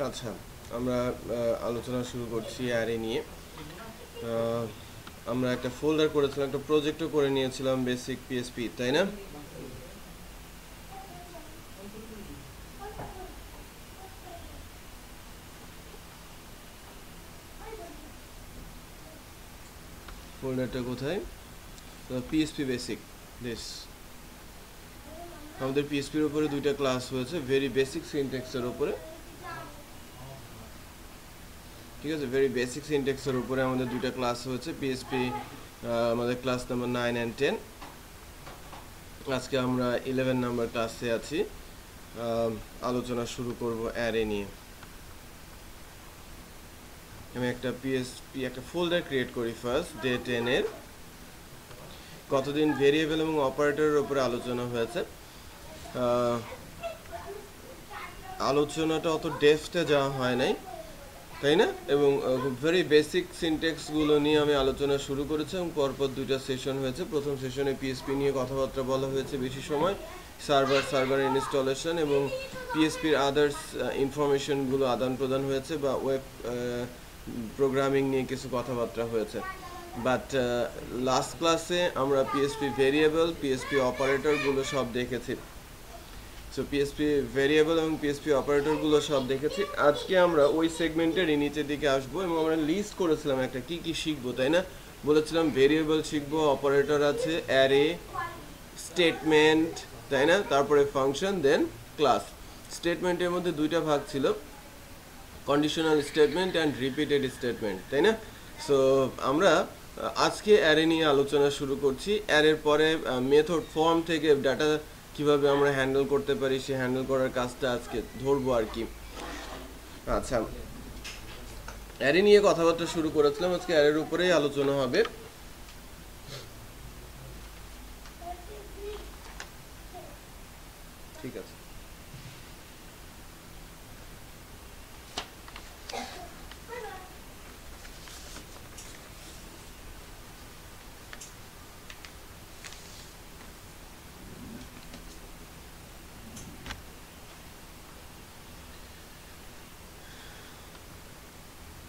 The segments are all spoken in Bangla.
আচ্ছা, আমরা আলোচনা শুরু করছি অ্যারে নিয়ে। আমরা একটা ফোল্ডার করেছিলাম, একটা প্রজেক্টও করে নিয়েছিলাম বেসিক পিএসপি, তাই না? ফোল্ডারটা কোথায়? PSP basic this. আমাদের পিএসপির উপরে দুইটা ক্লাস হয়েছে, ভেরি বেসিক সিনট্যাক্সের উপরে, ঠিক আছে? ভেরি বেসিক সিনট্যাক্সের উপরে আমাদের দুইটা ক্লাস হয়েছে পিএসপি, আমাদের ক্লাস নাম্বার 9 and 10। আজকে আমরা 11 নাম্বার ক্লাসে আছি। আলোচনা শুরু করব অ্যারে নিয়ে। আমি একটা ফোল্ডার ক্রিয়েট করি ফার্স্ট, ডে 10 এর। কতদিন ভেরিয়েবল এবং অপারেটরের উপরে আলোচনা হয়েছে। আলোচনাটা অত ডেপথে যাওয়া হয় নাই, তাই না? এবং ভেরি বেসিক সিনট্যাক্সগুলো নিয়ে আমি আলোচনা শুরু করেছি এবং পরপর দুইটা সেশন হয়েছে। প্রথম সেশনে পিএসপি নিয়ে কথাবার্তা বলা হয়েছে বেশি সময়, সার্ভার ইনস্টলেশন এবং পিএসপির আদার্স ইনফরমেশনগুলো আদান প্রদান হয়েছে, বা ওয়েব প্রোগ্রামিং নিয়ে কিছু কথাবার্তা হয়েছে। বাট লাস্ট ক্লাসে আমরা পিএসপি ভেরিয়েবল, পিএসপি অপারেটরগুলো সব দেখেছি। সো পিএসপি ভেরিয়েবল এবং পিএসপি অপারেটরগুলো সব দেখেছি। আজকে আমরা ওই সেগমেন্টের নিচের দিকে আসবো এবং আমরা লিস্ট করেছিলাম একটা কি কি শিখবো, তাই না? বলেছিলাম ভেরিয়েবল শিখবো, অপারেটর আছে, অ্যারে, স্টেটমেন্ট, তাই না? তারপরে ফাংশন, দেন ক্লাস। স্টেটমেন্টের মধ্যে দুইটা ভাগ ছিল, conditional statement and repeated statement, তাই না? সো আমরা আজকে অ্যারে নিয়ে আলোচনা শুরু করছি। অ্যারের পরে মেথড ফর্ম থেকে ডাটা কিভাবে আমরা হ্যান্ডেল করতে পারি, সে হ্যান্ডেল করার কাজটা আজকে ধরবো আর কি। আচ্ছা, অ্যারে নিয়ে কথাবার্তা শুরু করেছিলাম, আজকে অ্যারের উপরেই আলোচনা হবে। ঠিক আছে।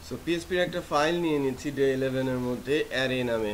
সো পিএসপির একটা ফাইল নিয়ে নিচ্ছি ডে 11 এর মধ্যে, অ্যারে নামে।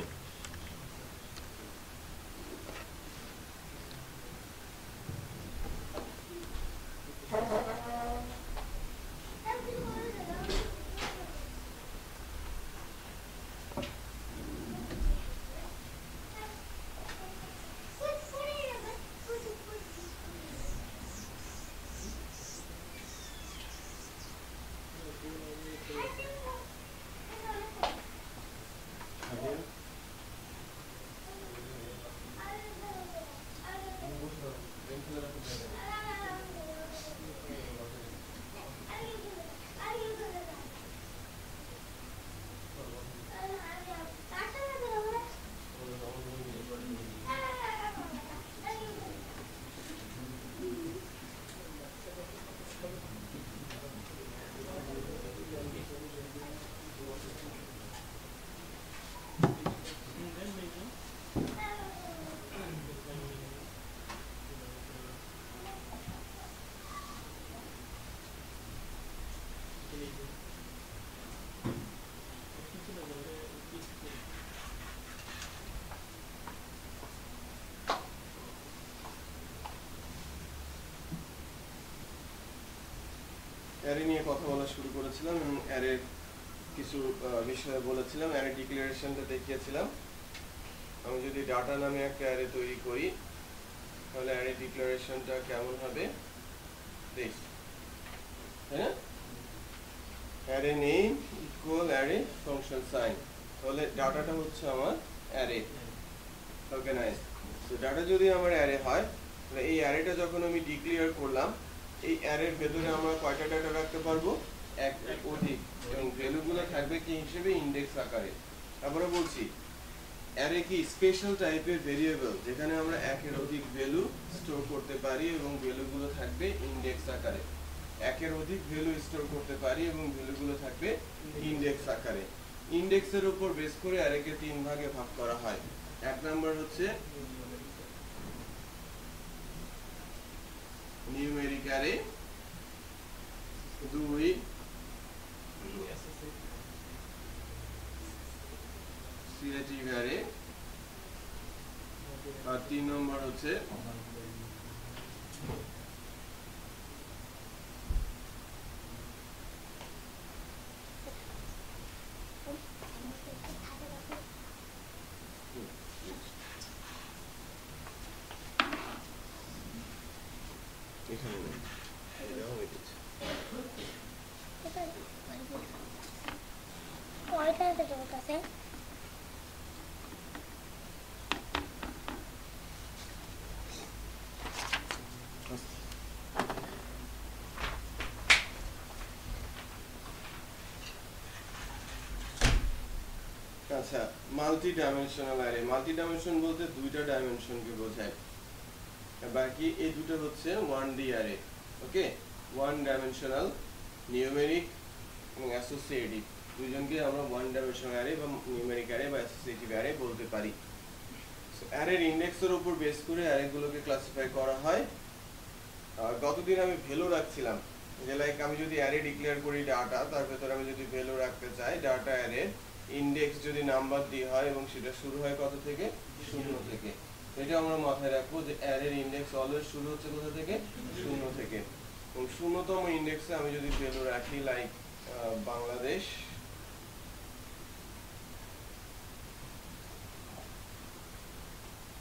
অ্যারে নিয়ে কথা বলা শুরু করেছিলাম এবং অ্যারের কিছু বিষয়ে বলেছিলাম, অ্যারে ডিক্লারেশনটা দেখিয়েছিলাম। আমি যদি ডাটা নামে একটা অ্যারে তৈরি করি, তাহলে অ্যারে ডিক্লারেশনটা কেমন হবে দেখ, তাই না? Array name equal array function sign, তাহলে ডাটাটা হচ্ছে আমার অ্যারে অর্গানাইজ। তো ডাটা যদি আমার অ্যারে হয়, তাহলে এই অ্যারেটা যখন আমি ডিক্লেয়ার করলাম, এই অ্যারের ভেতরে আমরা কয়টা ডাটা রাখতে পারবো? এক অধিক, এবং ভ্যালুগুলো থাকবে কি হিসেবে? ইন্ডেক্স আকারে। তারপরে বলছি অ্যারে কি স্পেশাল টাইপের ভেরিয়েবল, যেখানে আমরা একের অধিক ভ্যালু স্টোর করতে পারি এবং ভ্যালুগুলো থাকবে ইন্ডেক্স আকারে। একের অধিক ভ্যালু স্টোর করতে পারি এবং ভ্যালুগুলো থাকবে ইন্ডেক্স আকারে। ইন্ডেক্সের উপর বেস করে অ্যারেকে 3 ভাগে ভাগ করা হয়। এক নাম্বার হচ্ছে নিউমেরিক অ্যারে, 2 এখানে নেই, এই দেখো বেরিয়েছে। আচ্ছা, multi dimensional array. Multi dimension বলতে দুইটা ডাইমেনশনকে বোঝায়, বাকি এই দুটো হচ্ছে 1D অ্যারে। ওকে, ওয়ান ডাইমেনশনাল নিউমেরিক এবং অ্যাসোসিয়েটিভ দুইজনকে আমরা ওয়ান ডাইমেনশনাল অ্যারে বা নিউমেরিক অ্যারে বা অ্যাসোসিয়েটিভ অ্যারে বলতে পারি। অ্যারের ইন্ডেক্সের উপর বেস করে অ্যারেগুলোকে ক্লাসিফাই করা হয়। গতদিন আমি ভ্যালু রাখছিলাম যে লাইক আমি যদি অ্যারে ডিক্লেয়ার করি ডাটা, তার ভেতরে আমি যদি ভ্যালু রাখতে চাই, ডাটা অ্যারে ইন্ডেক্স যদি নাম্বার দিয়ে হয় এবং সেটা শুরু হয় কত থেকে, 0 থেকে। এটা আমরা মাথায় রাখবো যে অ্যারের ইন্ডেক্স অলওয়েজ শুরু হচ্ছে কোথা থেকে, 0 থেকে। এবং 0তম ইন্ডেক্সে আমি যদি ভ্যালু রাখি লাইক বাংলাদেশ,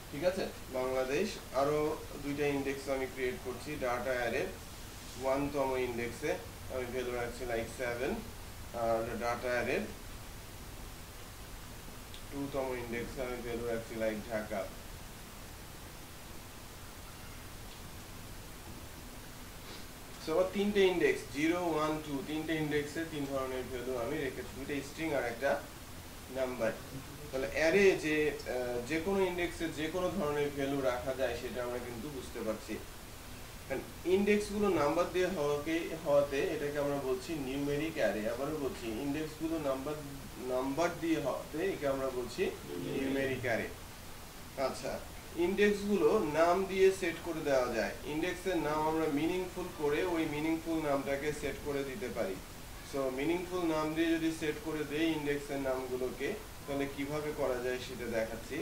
ঠিক আছে, বাংলাদেশ। আরো দুইটা ইন্ডেক্স আমি ক্রিয়েট করছি ডাটা অ্যারে। 1তম ইন্ডেক্সে আমি ভ্যালু রাখছি লাইক 7, আর ডাটা অ্যারে 2তম ইন্ডেক্সে আমি ভ্যালু রাখছি লাইক ঢাকা। সো তিনটে ইন্ডেক্স 0, 1, 2 তিনটে ইন্ডেক্সে তিন ধরনের ভ্যালু আমি রেখেছি, দুইটা স্ট্রিং আর একটা নাম্বার। তাহলে অ্যারে যে কোনো ইন্ডেক্সে যে কোনো ধরনের ভ্যালু রাখা যায় সেটা আমরা কিন্তু বুঝতে পারছি। ইন্ডেক্সগুলো নাম্বার দিয়ে হওয়াতে এটাকে আমরা বলছি নিউমেরিক অ্যারে। আবারও বলছি, ইন্ডেক্সগুলো নাম্বার দিয়ে হওয়াতে একে আমরা বলছি নিউমেরিক অ্যারে। আচ্ছা, ইন্ডেক্সগুলো নাম দিয়ে সেট করে দেওয়া যায়। ইন্ডেক্সের নাম আমরা মিনিংফুল করে ওই মিনিংফুল নামটাকে সেট করে দিতে পারি। সো মিনিংফুল নাম দিয়ে যদি সেট করে দেই ইন্ডেক্সের নামগুলোকে, তাহলে কিভাবে করা যায় সেটা দেখাচ্ছি।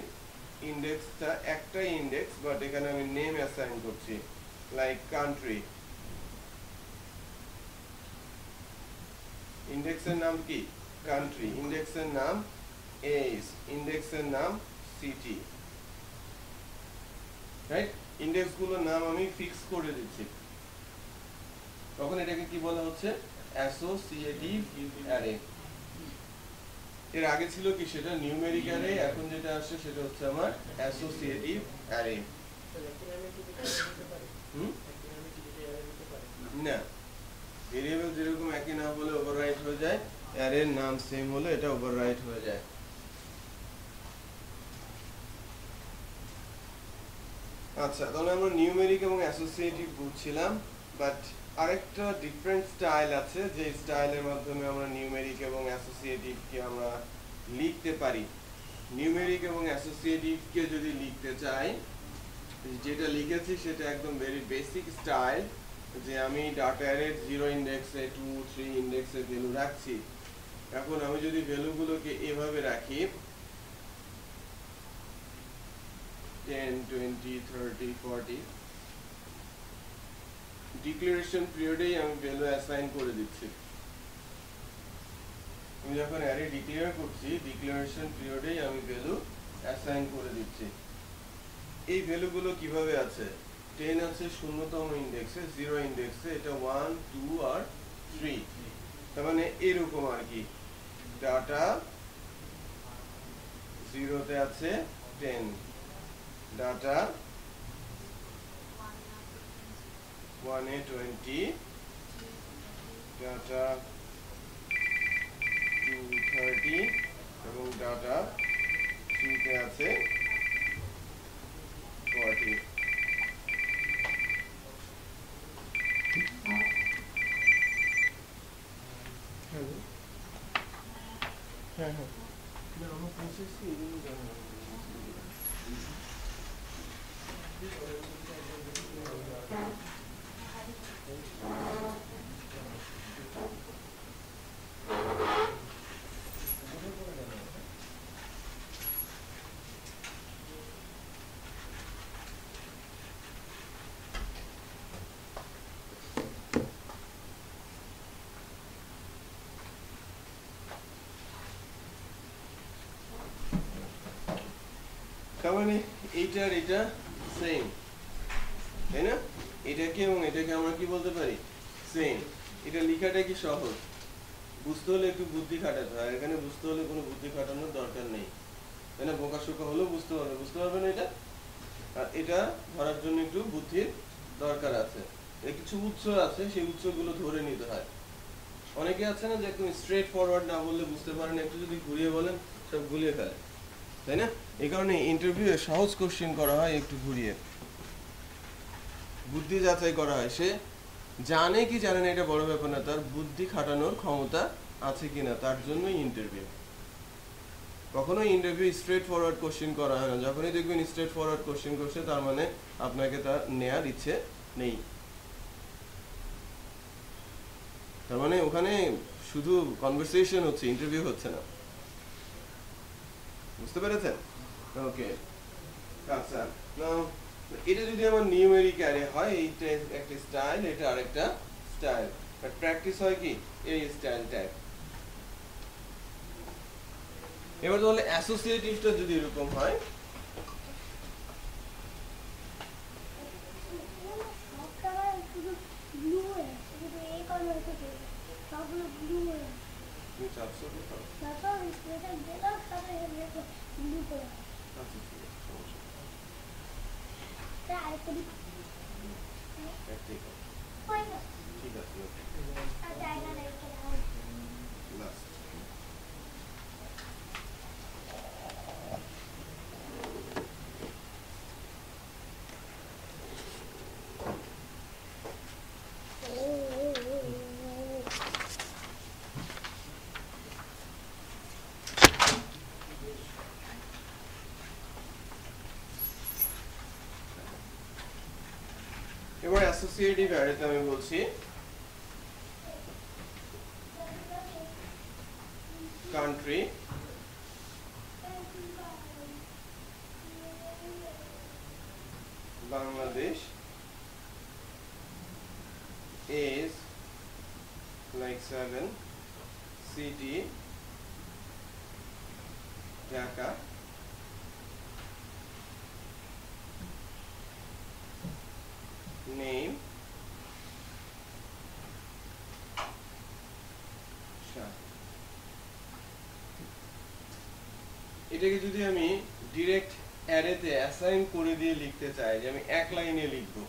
ইন্ডেক্সটা একটাই ইন্ডেক্স, বাট এখানে আমি নেম অ্যাসাইন করছি লাইক কান্ট্রি। ইন্ডেক্সের নাম কি, কান্ট্রি। ইন্ডেক্সের নাম এজ, ইন্ডেক্সের নাম সিটি, রাইট। ইন্ডেক্সগুলোর নাম আমি ফিক্স করে দিচ্ছি, তখন এটাকে কি বলা হচ্ছে, অ্যাসোসিয়েটিভ অ্যারে। এর আগে ছিল কি সেটা নিউমেরিক অ্যারে, এখন যেটা আসছে সেটা হচ্ছে আমার অ্যাসোসিয়েটিভ অ্যারে। না, ভেরিয়েবল যেরকম একই নাম হলে ওভাররাইট হয়ে যায়, অ্যারের নাম সেম হলে এটা ওভাররাইট হয়ে যায়। আচ্ছা, তাহলে আমরা নিউমেরিক এবং অ্যাসোসিয়েটিভ বুঝছিলাম, বাট আরেকটা ডিফারেন্ট স্টাইল আছে যে স্টাইলের মাধ্যমে আমরা নিউমেরিক এবং অ্যাসোসিয়েটিভকে আমরা লিখতে পারি। নিউমেরিক এবং অ্যাসোসিয়েটিভকে যদি লিখতে চাই, যেটা লিখেছি সেটা একদম ভেরি বেসিক স্টাইল, যে আমি ডাটা অ্যারের 0 ইন্ডেক্সে 2, 3 ইন্ডেক্সে ভ্যালু রাখছি। এখন আমি যদি ভ্যালুগুলোকে এভাবে রাখি 10, 20, 30, 40, ডিক্লারেশন পিরিয়ডেই আমি ভ্যালু অ্যাসাইন করে দিচ্ছি। আমি যখন অ্যারে ডিক্লেয়ার করছি, ডিক্লারেশন পিরিয়ডেই আমি ভ্যালু অ্যাসাইন করে দিচ্ছি। এই ভ্যালুগুলো কিভাবে আছে, 10 আছে 0তম ইন্ডেক্সে, 0 ইন্ডেক্সে, এটা 1, 2 আর 3। তার মানে এরকম আর কি, ডাটা 0তে আছে 10, ডাটা 1 এ 20, ডাটা 2 30 এবং ডাটা 3 তে আছে 40। হ্যাঁ হ্যাঁ, না আমার পৌঁছেছি এগুলো জানা। তার মানে এইটার এটা সেম, তাই না? এটাকে এবং এটাকে আমরা কি বলতে পারি, সেম। এটা লেখাটা কি সহজ, বুঝতে হলে একটু বুদ্ধি খাটাতে হয়, এখানে বুঝতে হলে কোনো বুদ্ধি খাটানোর দরকার নেই, তাই না? বোকা শোকা হলেও বুঝতে পারবে না এটা। আর এটা ধরার জন্য একটু বুদ্ধির দরকার আছে, কিছু উৎস আছে, সেই উৎসগুলো ধরে নিতে হয়। অনেকে আছে না যে একদম স্ট্রেট ফরওয়ার্ড না বললে বুঝতে পারেন, একটু যদি ঘুরিয়ে বলেন সব গুলিয়ে ফেলে, তাই না? এই কারণে ইন্টারভিউ এ সহজ কোশ্চেন করা হয় একটু ঘুরিয়ে, বুদ্ধি যাচাই করা হয়, সে জানে কি জানে না এটা বড় ব্যাপার না, তার বুদ্ধি খাটানোর ক্ষমতা আছে কিনা তার জন্যই ইন্টারভিউ। কখনোই ইন্টারভিউ স্ট্রেট ফরওয়ার্ড কোশ্চেন করা হয় না, যখনই দেখবেন স্ট্রেট ফরওয়ার্ড কোশ্চেন করছে তার মানে আপনাকে তা নেয়ার ইচ্ছে নেই, তার মানে ওখানে শুধু কনভারসেশন হচ্ছে, ইন্টারভিউ হচ্ছে না। বুঝতে পেরেছেন? ওকে, আচ্ছা। নাও এটা যদি আমার নিউমেরিক অ্যারে হয়, এইটা একটা স্টাইল, এটা আরেকটা স্টাইল, বাট প্র্যাকটিস হয় কি এই স্টাইল টাইপ। এবার তাহলে অ্যাসোসিয়েটিভটা যদি এরকম হয়, তুমি চাপছো কোথাও? আচ্ছা, ঠিক আছে, ঠিক আছে, লাস্ট। এবার অ্যাসোসিয়েটিভ অ্যারেতে আমি বলছি country, Bangladesh is like 7, city Dhaka, name Shah। এটাকে যদি আমি ডিরেক্ট অ্যারেতে অ্যাসাইন করে দিয়ে লিখতে চাই, যে আমি এক লাইনে লিখবো,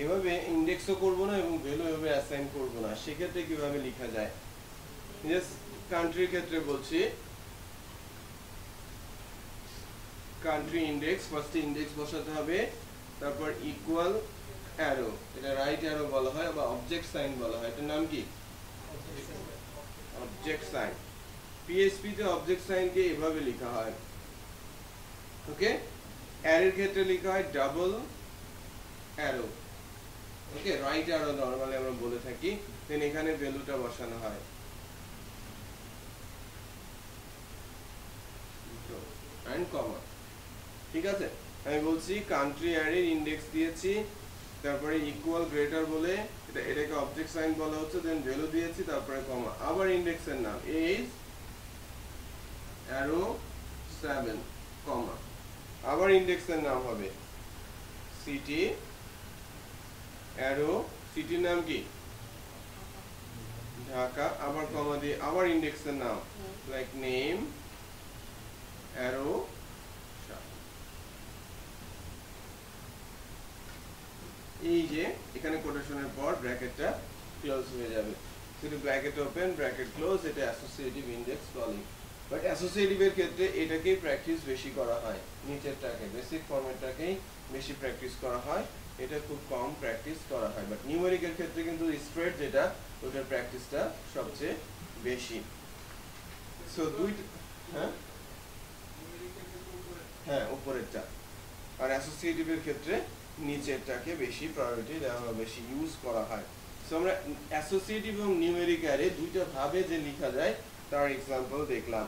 এভাবে ইন্ডেক্সও করব না এবং ভ্যালু এভাবে অ্যাসাইন করব না, সেক্ষেত্রে কিভাবে লেখা যায়? জাস্ট কান্ট্রির ক্ষেত্রে বলছি কান্ট্রি ইন্ডেক্স, ফার্স্টে ইন্ডেক্স বসাতে হবে, তারপর ইকুয়াল অ্যারো, এটা রাইট অ্যারো বলা হয় বা অবজেক্ট সাইন বলা হয়, এটার নাম কি? Object sign. পিএইচপি তে অবজেক্ট সাইনকে এভাবে লেখা হয়, ওকে? অ্যারের ক্ষেত্রে লেখা হয় double arrow, okay? Right arrow normally আমরা বলে থাকি, দেন এখানে ভ্যালুটা বসানো হয়, এন্ড কমা। ঠিক আছে, আমি বলছি কান্ট্রি অ্যারের ইন্ডেক্স দিয়েছি, তারপরে ইকুয়াল গ্রেটার বলে এটাকে অবজেক্ট সাইন বলা হচ্ছে, দেন ভ্যালু দিয়েছি, তারপরে কমা, আবার ইন্ডেক্সের নাম ইজ অ্যারো 7, কমা, আবার ইন্ডেক্সের নাম হবে সিটি অ্যারো, সিটির নাম কি? ঢাকা, আবার কমা দিয়ে আবার ইন্ডেক্সের নাম লাইক নেম অ্যারো। এই যে এখানে কোটেশনের পর ব্র্যাকেটটা ক্লোজ হয়ে যাবে, শুধু ব্র্যাকেট ওপেন ব্র্যাকেট ক্লোজ, এটা অ্যাসোসিয়েটিভ ইন্ডেক্স কলিং। বাট অ্যাসোসিয়েটিভের ক্ষেত্রে এটাকেই প্র্যাকটিস বেশি করা হয়, নিচেরটাকে বেসিক ফরম্যাটটাকেই বেশি প্র্যাকটিস করা হয়, এটা খুব কম প্র্যাকটিস করা হয়। বাট নিউমেরিকের ক্ষেত্রে কিন্তু স্ট্রেট যেটা, ওটার প্র্যাকটিসটা সবচেয়ে বেশি। সো হ্যাঁ হ্যাঁ উপরেরটা, আর অ্যাসোসিয়েটিভের ক্ষেত্রে নিচেরটাকে বেশি প্রায়োরিটি দেওয়া হয়, বেশি ইউজ করা হয়। সো আমরা অ্যাসোসিয়েটিভ এবং নিউমেরিক অ্যারে দুইটা ভাবে যে লেখা যায় তার এক্সাম্পল দেখলাম।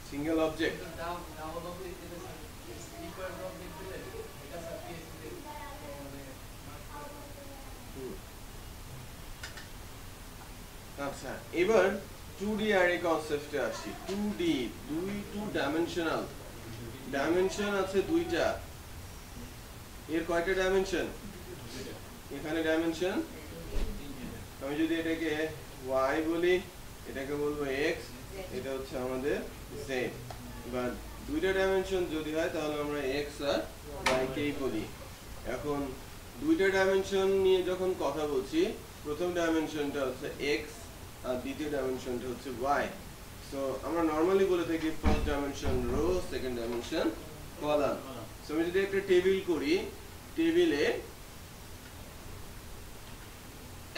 সিঙ্গেল অবজেক্ট, আচ্ছা এবার 2D অ্যারে কনসেপ্টে আসি। 2D, two dimensional. ডাইমেনশন আছে দুইটা। এর কয়টা ডাইমেনশন? এখানে ডাইমেনশন, আমি যদি এটাকে y বলি, এটাকে বলবো x, এটা হচ্ছে আমাদের z। বা দুইটা ডাইমেনশন যদি হয় তাহলে আমরা x আর y কেই বলি। এখন দুইটা ডাইমেনশন নিয়ে যখন কথা বলছি, প্রথম ডাইমেনশনটা হচ্ছে x আর দ্বিতীয় ডাইমেনশনটা হচ্ছে y। সো আমরা নরমালি বলে থাকি first dimension row, second dimension column. So আমি যদি একটা টেবিল করি, টেবিলে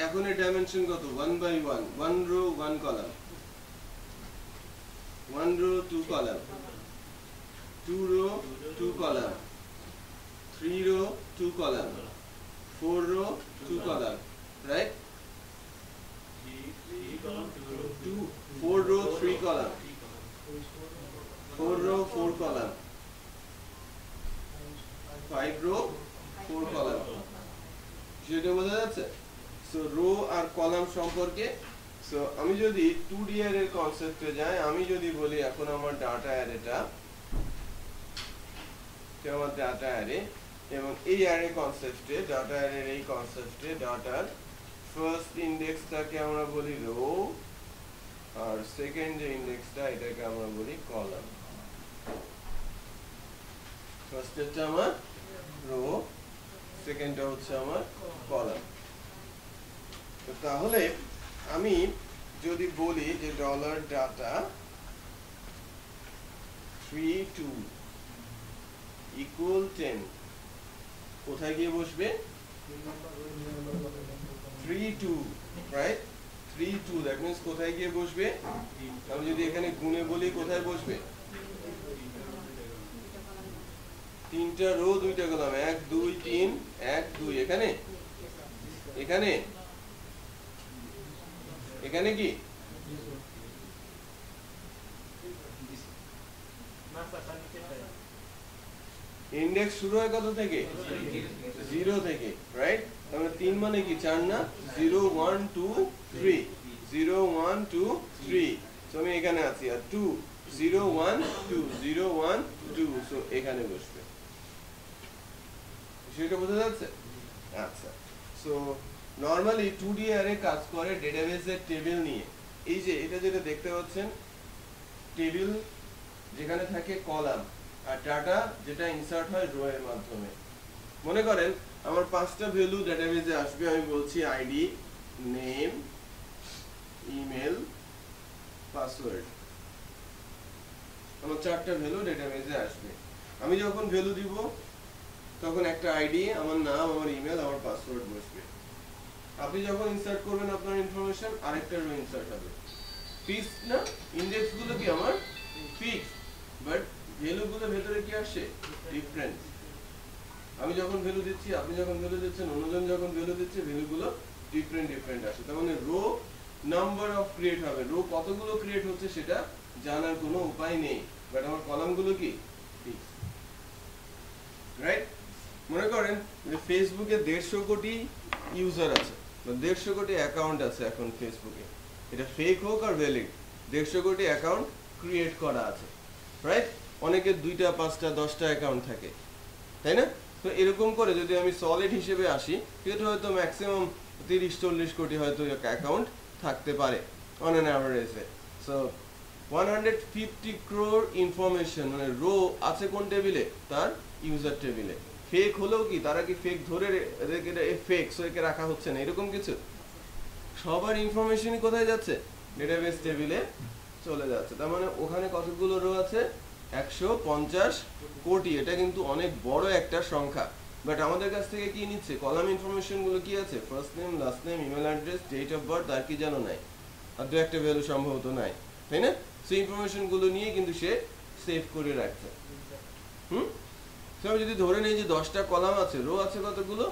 এখন এর ডাইমেনশন কত? 1 by 1, 1 row 1 column, 1 row 2 column, 2 row 2 column, 3 row 2 column, 4 row 2 column, right? 4 row 3 column, 4 row 4 column, 5 row 4 column. সেটা বোঝা যাচ্ছে? সো রো আর কলাম সম্পর্কে। সো আমি যদি 2D অ্যারের কনসেপ্টে যাই, আমি যদি বলি এখন আমার ডাটা অ্যারেটা, এটা আমার ডাটা অ্যারে, এবং এই অ্যারে কনসেপ্টে, ডাটা অ্যারের এই কনসেপ্টে ডাটার ফার্স্ট ইন্ডেক্সটাকে আমরা বলি রো, আর সেকেন্ড যে ইন্ডেক্সটা এটাকে আমরা বলি কলাম। ফার্স্টটা আমার রো, সেকেন্ডটা হচ্ছে আমার কলাম। তাহলে আমি যদি বলি যে ডলার ডাটা 32 ইকুয়াল 10, কোথায় গিয়ে বসবে? 32, রাইট? 32, দ্যাট মিন্স কোথায় গিয়ে বসবে? আমি যদি এখানে গুণে বলি কোথায় বসবে? তিনটা রো দুইটা কলাম, 1 2 3, 1 2, এখানে এখানে এখানে কি ইন্ডেক্স শুরু হয় কত থেকে? 0 থেকে, রাইট? তাহলে 3 মানে কি 4 না? 0 1 2 3, 0 1 2 3। সো আমি এখানে আছি, আর 2 0 1 2 0 1 2, সো এখানে বসবে। সেটা বোঝা যাচ্ছে? আচ্ছা, সো নরমালি 2D অ্যারে কাজ করে ডেটাবেসের টেবিল নিয়ে। এই যে এটা যেটা দেখতে পাচ্ছেন, টেবিল যেখানে থাকে কলাম, আর ডাটা যেটা ইনসার্ট হয় রো এর মাধ্যমে। মনে করেন আমার 5টা ভ্যালু ডেটাবেসে আসবে, আমি বলছি আইডি, নেম, ইমেল, পাসওয়ার্ড। আমার 4টা ভ্যালু ডেটাবেসে আসবে। আমি যখন ভ্যালু দিব তখন একটা আইডি, আমার নাম, আমার ইমেল, আমার পাসওয়ার্ড বসবে। আপনি যখন ইনসার্ট করবেন আপনার ইনফরমেশন, আরেকটা রো ইনসার্ট হবে। ফিক্স না? ইনডেক্স গুলো কি আমার ফিক্স, বাট ভ্যালু গুলো ভেতরে কি আসে? ডিফারেন্ট। আমি যখন ভ্যালু দিচ্ছি, আপনি যখন ভ্যালু দিচ্ছেন, অন্যজন যখন ভ্যালু দিচ্ছে, ভ্যালু গুলো ডিফারেন্ট আসে। তার মানে রো নাম্বার অফ ক্রিয়েট হবে, রো কতগুলো ক্রিয়েট হচ্ছে সেটা জানার কোনো উপায় নেই, বাট আমার কলাম গুলো কি ফিক্স, রাইট? মনে করেন যে ফেসবুকে 150 কোটি ইউজার আছে, 150 কোটি অ্যাকাউন্ট আছে এখন ফেসবুকে। এটা ফেক হোক আর ভ্যালিড, 150 কোটি অ্যাকাউন্ট ক্রিয়েট করা আছে, রাইট? অনেকের 2টা 5টা 10টা অ্যাকাউন্ট থাকে, তাই না? তো এরকম করে যদি আমি সলিড হিসেবে আসি, এটা হয়তো ম্যাক্সিমাম 30-40 কোটি হয়তো অ্যাকাউন্ট থাকতে পারে অন অ্যান অ্যাভারেজে। সো 150 ক্রোর ইনফরমেশন, মানে রো আছে কোন টেবিলে? তার ইউজার টেবিলে। ফেক হলেও কি তারা কি ফেক ধরে ফেক, সো একে রাখা হচ্ছে না, এরকম কিছু? সবার ইনফরমেশনই কোথায় যাচ্ছে? ডেটাবেস টেবিলে চলে যাচ্ছে। তার মানে ওখানে কতগুলো রো আছে? 150 কোটি। এটা কিন্তু অনেক বড় একটা সংখ্যা, বাট আমাদের কাছ থেকে কি নিচ্ছে? কলাম ইনফরমেশন গুলো কি আছে? First name, last name, email address, date of birth, আর কি জানো নাই, আর 2-1টা ভ্যালু সম্ভবত নাই, তাই না? সেই ইনফরমেশন গুলো নিয়ে কিন্তু সে সেভ করে রাখছে। আমি যদি ধরে নেই যে 10টা কলাম আছে, রো আছে কতগুলো?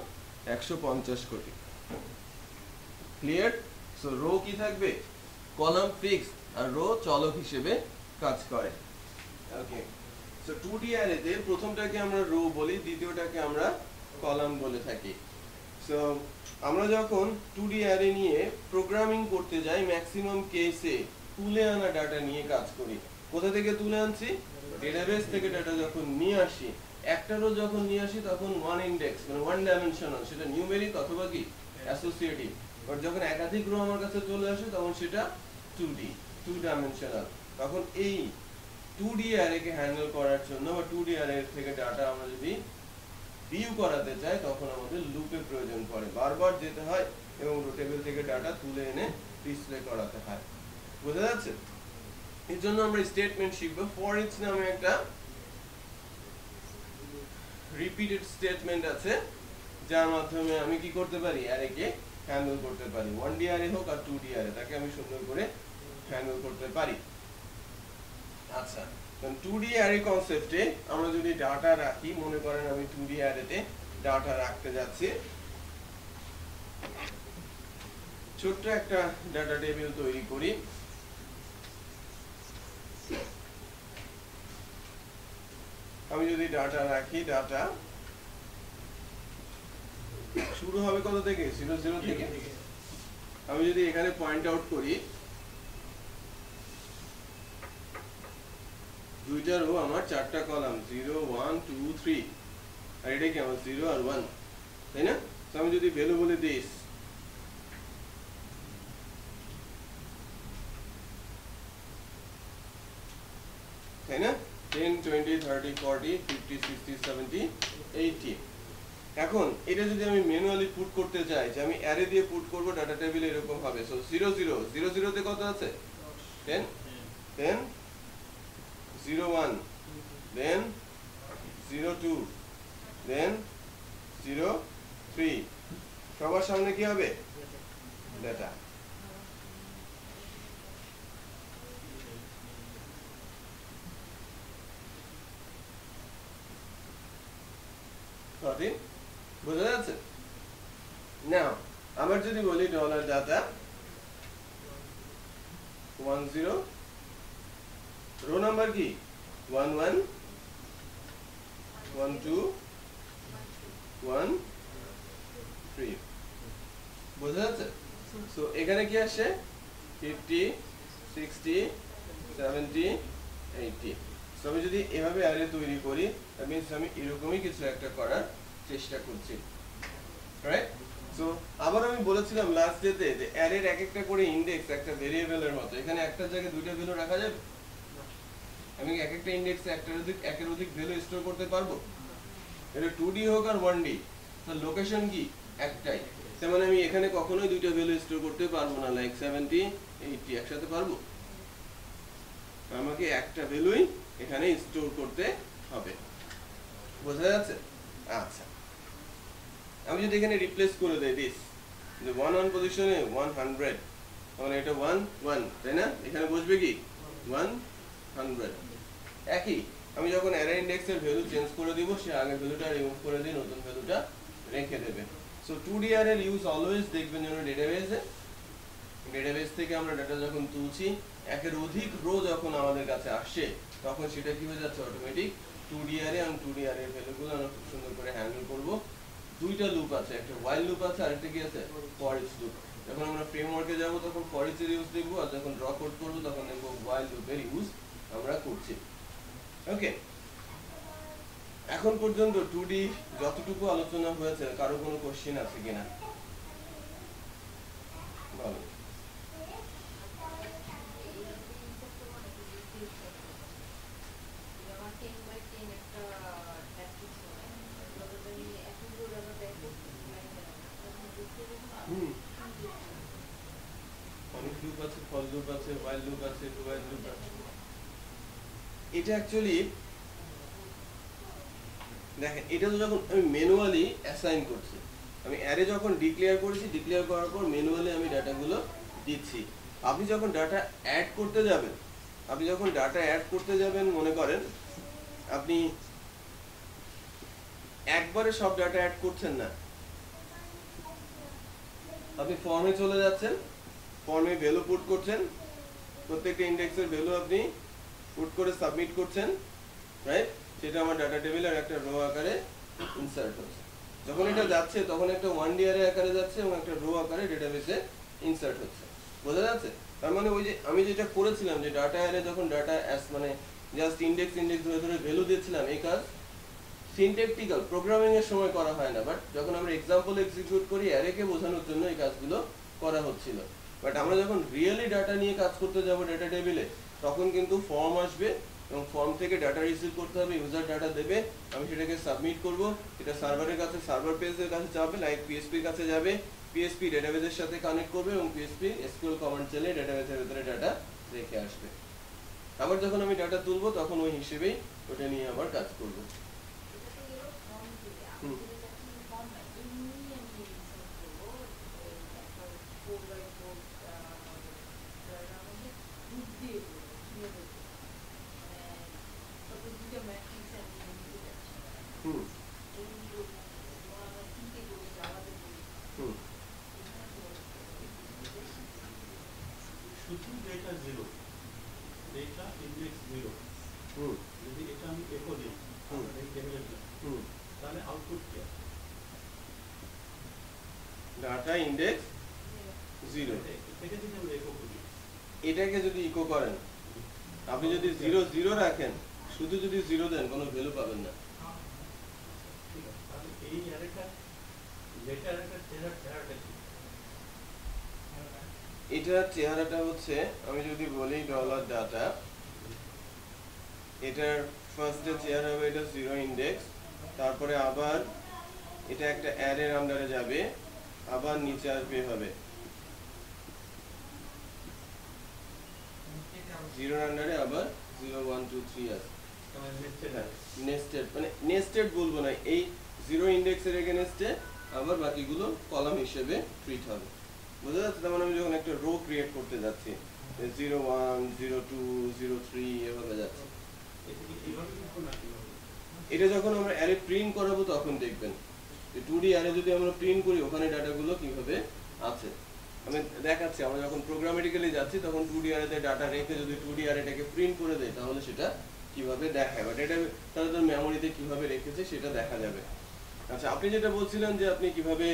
150 কোটি। ক্লিয়ার? সো রো কি থাকবে? কলাম ফিক্স, আর রো চলক হিসেবে কাজ করে। ওকে, সো 2D অ্যারেতে প্রথমটাকে আমরা রো বলি, দ্বিতীয়টাকে আমরা কলাম বলে থাকি। সো আমরা যখন 2D অ্যারে নিয়ে প্রোগ্রামিং করতে যাই, ম্যাক্সিমাম কেসে তুলে আনা ডাটা নিয়ে কাজ করি। কোথা থেকে তুলে আনছি? ডেটাবেস থেকে ডাটা যখন নিয়ে আসি, একটা রো যখন নিয়ে আসি তখন ওয়ান ইন্ডেক্স মানে ওয়ান ডাইমেনশনাল, সেটা নিউমেরিক অথবা কি অ্যাসোসিয়েটিভ। বাট যখন একাধিক রো আমার কাছে চলে আসে তখন সেটা 2D, টু ডাইমেনশনাল। তখন এই 2D অ্যারেকে হ্যান্ডেল করার জন্য বা 2D অ্যারে থেকে ডাটা আমরা যদি ভিউ করাতে চাই তখন আমাদের লুপের প্রয়োজন পড়ে, বারবার যেতে হয় এবং টেবিল থেকে ডাটা তুলে এনে ডিসপ্লে করাতে হয়। বোঝা যাচ্ছে? এর জন্য আমরা স্টেটমেন্ট শিখব। ফর ইচ নামে একটা রিপিটেড স্টেটমেন্ট আছে যার মাধ্যমে আমি কি করতে পারি, অ্যারেকে হ্যান্ডেল করতে পারি। 1D অ্যারে হোক আর 2D অ্যারে, তাকে আমি সুন্দর করে হ্যান্ডেল করতে পারি। আচ্ছা, 2D অ্যারে কনসেপ্টে আমরা যদি ডাটা রাখি, মনে করেন আমি 2D অ্যারেতে ডাটা রাখতে যাচ্ছি, ছোট্ট একটা ডাটা টেবিল তৈরি করি। আমি যদি ডাটা রাখি, ডাটা শুরু হবে কত থেকে? 00 থেকে। আমি যদি এখানে পয়েন্ট আউট করি, দুইটা রো আমার, চারটা কলাম, 0 1 2 3, আর এটা কি আমার 0 আর 1, তাই না? তো আমি যদি ভ্যালু বলে দিই, তাই না, 10 20 30 40 50 60 70 80। এখন এটা যদি আমি ম্যানুয়ালি পুট করতে চাই, যে আমি অ্যারে দিয়ে পুট করব, ডাটা টেবিল এরকম হবে। সো 0 0 0 0 তে কত আছে? 10 10 0 1, then 0 2, then 0 3। সবার সামনে কি হবে? ডাটা। সঠিক? বোঝা যাচ্ছে? নাও আবার যদি বলি ডলার ডাটা 10, রো নাম্বার কি 11 12 13। বোঝা যাচ্ছে? সো এখানে কি আসে? 50 60 70 80। সো আমি যদি এভাবে অ্যারে তৈরি করি, দ্যাট মিন্স আমি এরকমই কিছু একটা করার চেষ্টা করছি, রাইট? সো আবার আমি বলেছিলাম লাস্ট ডেতে যে অ্যারের এক একটা করে ইনডেক্স একটা ভেরিয়েবলের মতো। এখানে একটা জায়গায় দুইটা ভ্যালু রাখা যাবে? আমি এক একটা ইনডেক্সে একের অধিক ভ্যালু স্টোর করতে পারবো? এটা 2D হোক আর 1D, তার লোকেশন কি একটাই। তার মানে আমি এখানে কখনোই দুইটা ভ্যালু স্টোর করতে পারবো না, লাইক 70 80 একসাথে পারবো? আমাকে একটা ভ্যালুই এখানে স্টোর করতে হবে। বোঝা যাচ্ছে? আচ্ছা, আমি যদি এখানে রিপ্লেস করে দেই দিস, যে 1 1 পজিশনে 100, তাহলে এটা 1 1, তাই না? এখানে বসবে কি 100। একই আমি যখন অ্যারে ইনডেক্সের ভ্যালু চেঞ্জ করে দিব, সে আগের ভ্যালুটা রিমুভ করে দিয়ে নতুন ভ্যালুটা রেখে দেবে। সো 2D অ্যারের ইউজ অলওয়েজ দেখবেন যেন ডেটাবেস থেকে আমরা ডাটা যখন তুলছি, একের অধিক রো যখন আমাদের কাছে আসে, তখন সেটা কি হয়ে যাচ্ছে অটোমেটিক 2D অ্যারে। এবং 2D অ্যারের ভ্যালুগুলো আমরা খুব সুন্দর করে হ্যান্ডেল করব। দুইটা লুপ আছে, একটা while লুপ আছে, আরেকটা কি আছে? for each loop. যখন আমরা ফ্রেমওয়ার্কে যাব তখন for each এর ইউজ দেখব, আর যখন ড্র কোড করব তখন দেখব while লুপের ইউজ আমরা করছি। ওকে, এখন পর্যন্ত 2D যতটুকু আলোচনা হয়েছে, কারো কোনো কোশ্চেন আছে কিনা বলো? অনেক লুপ আছে, ফর লুপ আছে, while লুপ আছে, do while লুপ আছে। এটা অ্যাকচুয়ালি দেখেন, এটা তো যখন আমি ম্যানুয়ালি অ্যাসাইন করছি, আমি অ্যারে যখন ডিক্লেয়ার করেছি, ডিক্লেয়ার করার পর ম্যানুয়ালি আমি ডাটাগুলো দিচ্ছি। আপনি যখন ডাটা অ্যাড করতে যাবেন, মনে করেন আপনি একবারে সব ডাটা অ্যাড করছেন না, আপনি ফর্মে চলে যাচ্ছেন, ফর্মে ভ্যালু পুট করছেন, প্রত্যেকটা ইনডেক্সের ভ্যালু আপনি পুট করে সাবমিট করছেন, রাইট? সেটা আমার ডাটা টেবিলের একটা রো আকারে ইনসার্ট হচ্ছে। যখন এটা যাচ্ছে তখন একটা 1D অ্যারে আকারে যাচ্ছে এবং একটা রো আকারে ডেটাবেসে ইনসার্ট হচ্ছে। বোঝা যাচ্ছে? তার মানে ওই যে আমি যেটা করেছিলাম যে ডাটা অ্যারে যখন ডাটা মানে জাস্ট ইন্ডেক্স ধরে ধরে ভ্যালু দিয়েছিলাম, এই কাজ সিনট্যাকটিক্যাল প্রোগ্রামিং এর সময় করা হয় না, বাট যখন আমরা এক্সাম্পল এক্সিকিউট করি অ্যারেকে বোঝানোর জন্য এই কাজগুলো করা হচ্ছিল। বাট আমরা যখন রিয়েলি ডাটা নিয়ে কাজ করতে যাব ডাটা টেবিলে, তখন কিন্তু ফর্ম আসবে এবং ফর্ম থেকে ডাটা রিসিভ করতে হবে, ইউজার ডাটা দেবে, আমি সেটাকে সাবমিট করব, এটা সার্ভারের কাছে, সার্ভার পেজের কাছে যাবে, লাইক পিএসপির কাছে যাবে, পিএসপি ডেটাবেসের সাথে কানেক্ট করবে এবং পিএসপি এসকিউএল কমান্ড চালিয়ে ডেটাবেসের ভিতরে ডাটা রেখে আসবে। আবার যখন আমি ডাটা তুলবো তখন ওই হিসেবেই ওটা নিয়ে আবার কাজ করব। হুম হুম হুম শুধু data zero, data index zero, হুম যদি এটা আমি একো দিই হুম এই টেবিলের জন্য, হুম তাহলে আউটপুট কি আসবে? ডাটা ইন্ডেক্স জিরো, থেকে যদি আমরা একো করি, এটাকে যদি ইকো করেন, আপনি যদি জিরো জিরো রাখেন, শুধু যদি জিরো দেন কোনো ভ্যালু পাবেন না। ঠিক আছে, তাহলে এই অ্যারেটা ডেটা অ্যারেটার চেহারাটা কি? এটার চেহারাটা হচ্ছে, আমি যদি বলি ডলার ডাটা, এটার ফার্স্টে চেহারা হবে এটা জিরো ইন্ডেক্স, তারপরে আবার এটা একটা অ্যারের আন্ডারে যাবে, আবার নিচে আসবে হবে জিরোর আন্ডারে আবার 0 1 2 3 আছে। হ্যাঁ, নেস্টেড, মানে নেস্টেড বলবো না, এই জিরো ইন্ডেক্সের এগেনস্টে আবার বাকিগুলো কলাম হিসেবে ট্রিট হবে। বুঝা যাচ্ছে? তার মানে আমি যখন একটা রো ক্রিয়েট করতে যাচ্ছি 0 1 0 2 0 3 এভাবে যাচ্ছে। এটা যখন আমরা অ্যারে প্রিন্ট করাবো তখন দেখবেন যে 2D অ্যারে যদি আমরা প্রিন্ট করি ওখানে ডাটাগুলো কিভাবে আছে। আমি দেখাচ্ছি, আমরা যখন প্রোগ্রামেটিক্যালি যাচ্ছি তখন 2D অ্যারেতে ডাটা রেখে যদি 2D অ্যারেটাকে প্রিন্ট করে দেয় তাহলে সেটা কিভাবে দেখায়, বাট এটা তাহলে তার মেমোরিতে কিভাবে রেখেছে সেটা দেখা যাবে। আচ্ছা, আপনি যেটা বলছিলেন যে আপনি কিভাবে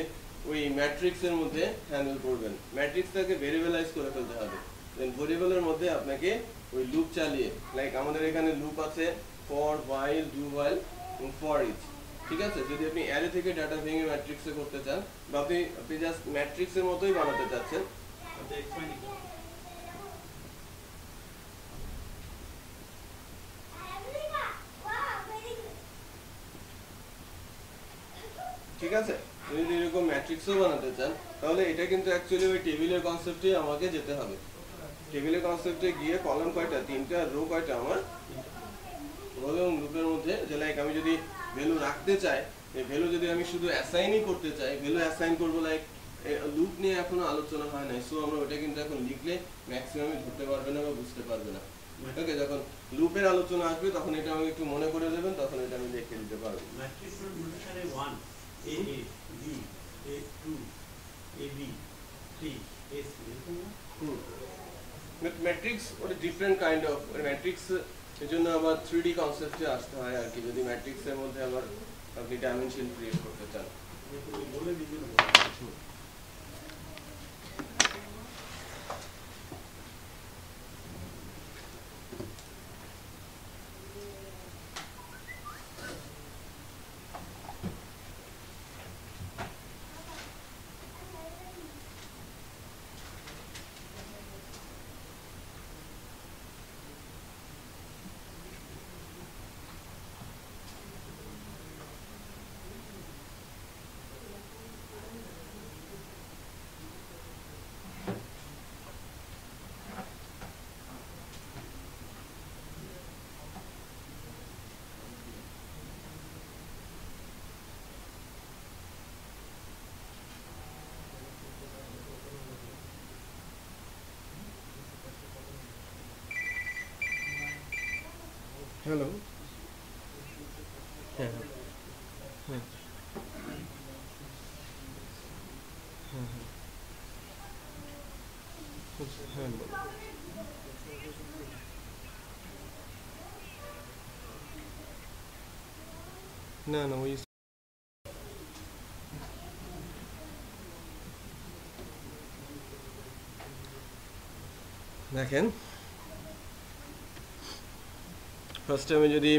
ওই ম্যাট্রিক্সের মধ্যে হ্যান্ডেল করবেন, ম্যাট্রিক্সটাকে ভেরিয়েবলাইজ করে ফেলতে হবে। দেন ভেরিয়েবলের মধ্যে আপনাকে ওই লুপ চালিয়ে, লাইক আমাদের এখানে লুপ আছে ফর হোয়াইল, ডু হোয়াইল এবং ফর ইচ, ঠিক আছে? যদি আপনি অ্যারে থেকে ডাটা ভেঙে ম্যাট্রিক্সে করতে চান বা আপনি জাস্ট ম্যাট্রিক্সের মতোই বানাতে চাচ্ছেন, ঠিক আছে? যদি এরকম ম্যাট্রিক্সও বানাতে চান তাহলে এটা কিন্তু অ্যাকচুয়ালি ওই টেবিলের কনসেপ্টে আমাকে যেতে হবে। টেবিলের কনসেপ্টে গিয়ে কলাম কয়টা, তিনটা, রো কয়টা আমার, রো এবং লুপের মধ্যে, যে লাইক আমি যদি ভ্যালু রাখতে চাই, এই ভ্যালু যদি আমি শুধু অ্যাসাইনই করতে চাই, ভ্যালু অ্যাসাইন করবো, লাইক লুপ নিয়ে এখনো আলোচনা হয় নাই, সো আমরা ওটা কিন্তু এখন লিখলে ম্যাক্সিমামই ধরতে পারবে না বা বুঝতে পারবে না। ওকে, যখন লুপের আলোচনা আসবে তখন এটা আমাকে একটু মনে করে দেবেন, তখন এটা আমি দেখে দিতে পারবো। ম্যাট্রিক্সের নোটেশনে 1 a a b a 2 a b 3 a c এরকম না? ম্যাট্রিক্স ওটা ডিফারেন্ট কাইন্ড অফ ম্যাট্রিক্স, এর জন্য আবার 3D কনসেপ্টে আসতে হয় আর কি, যদি ম্যাট্রিক্সের মধ্যে আবার আপনি ডাইমেনশন ক্রিয়েট করতে চান। বলে দিন। হ্যালো, হ্যাঁ হ্যাঁ হ্যাঁ হ্যাঁ হ্যাঁ হ্যাঁ, না না ওই দেখেন ফার্স্টে আমি যদি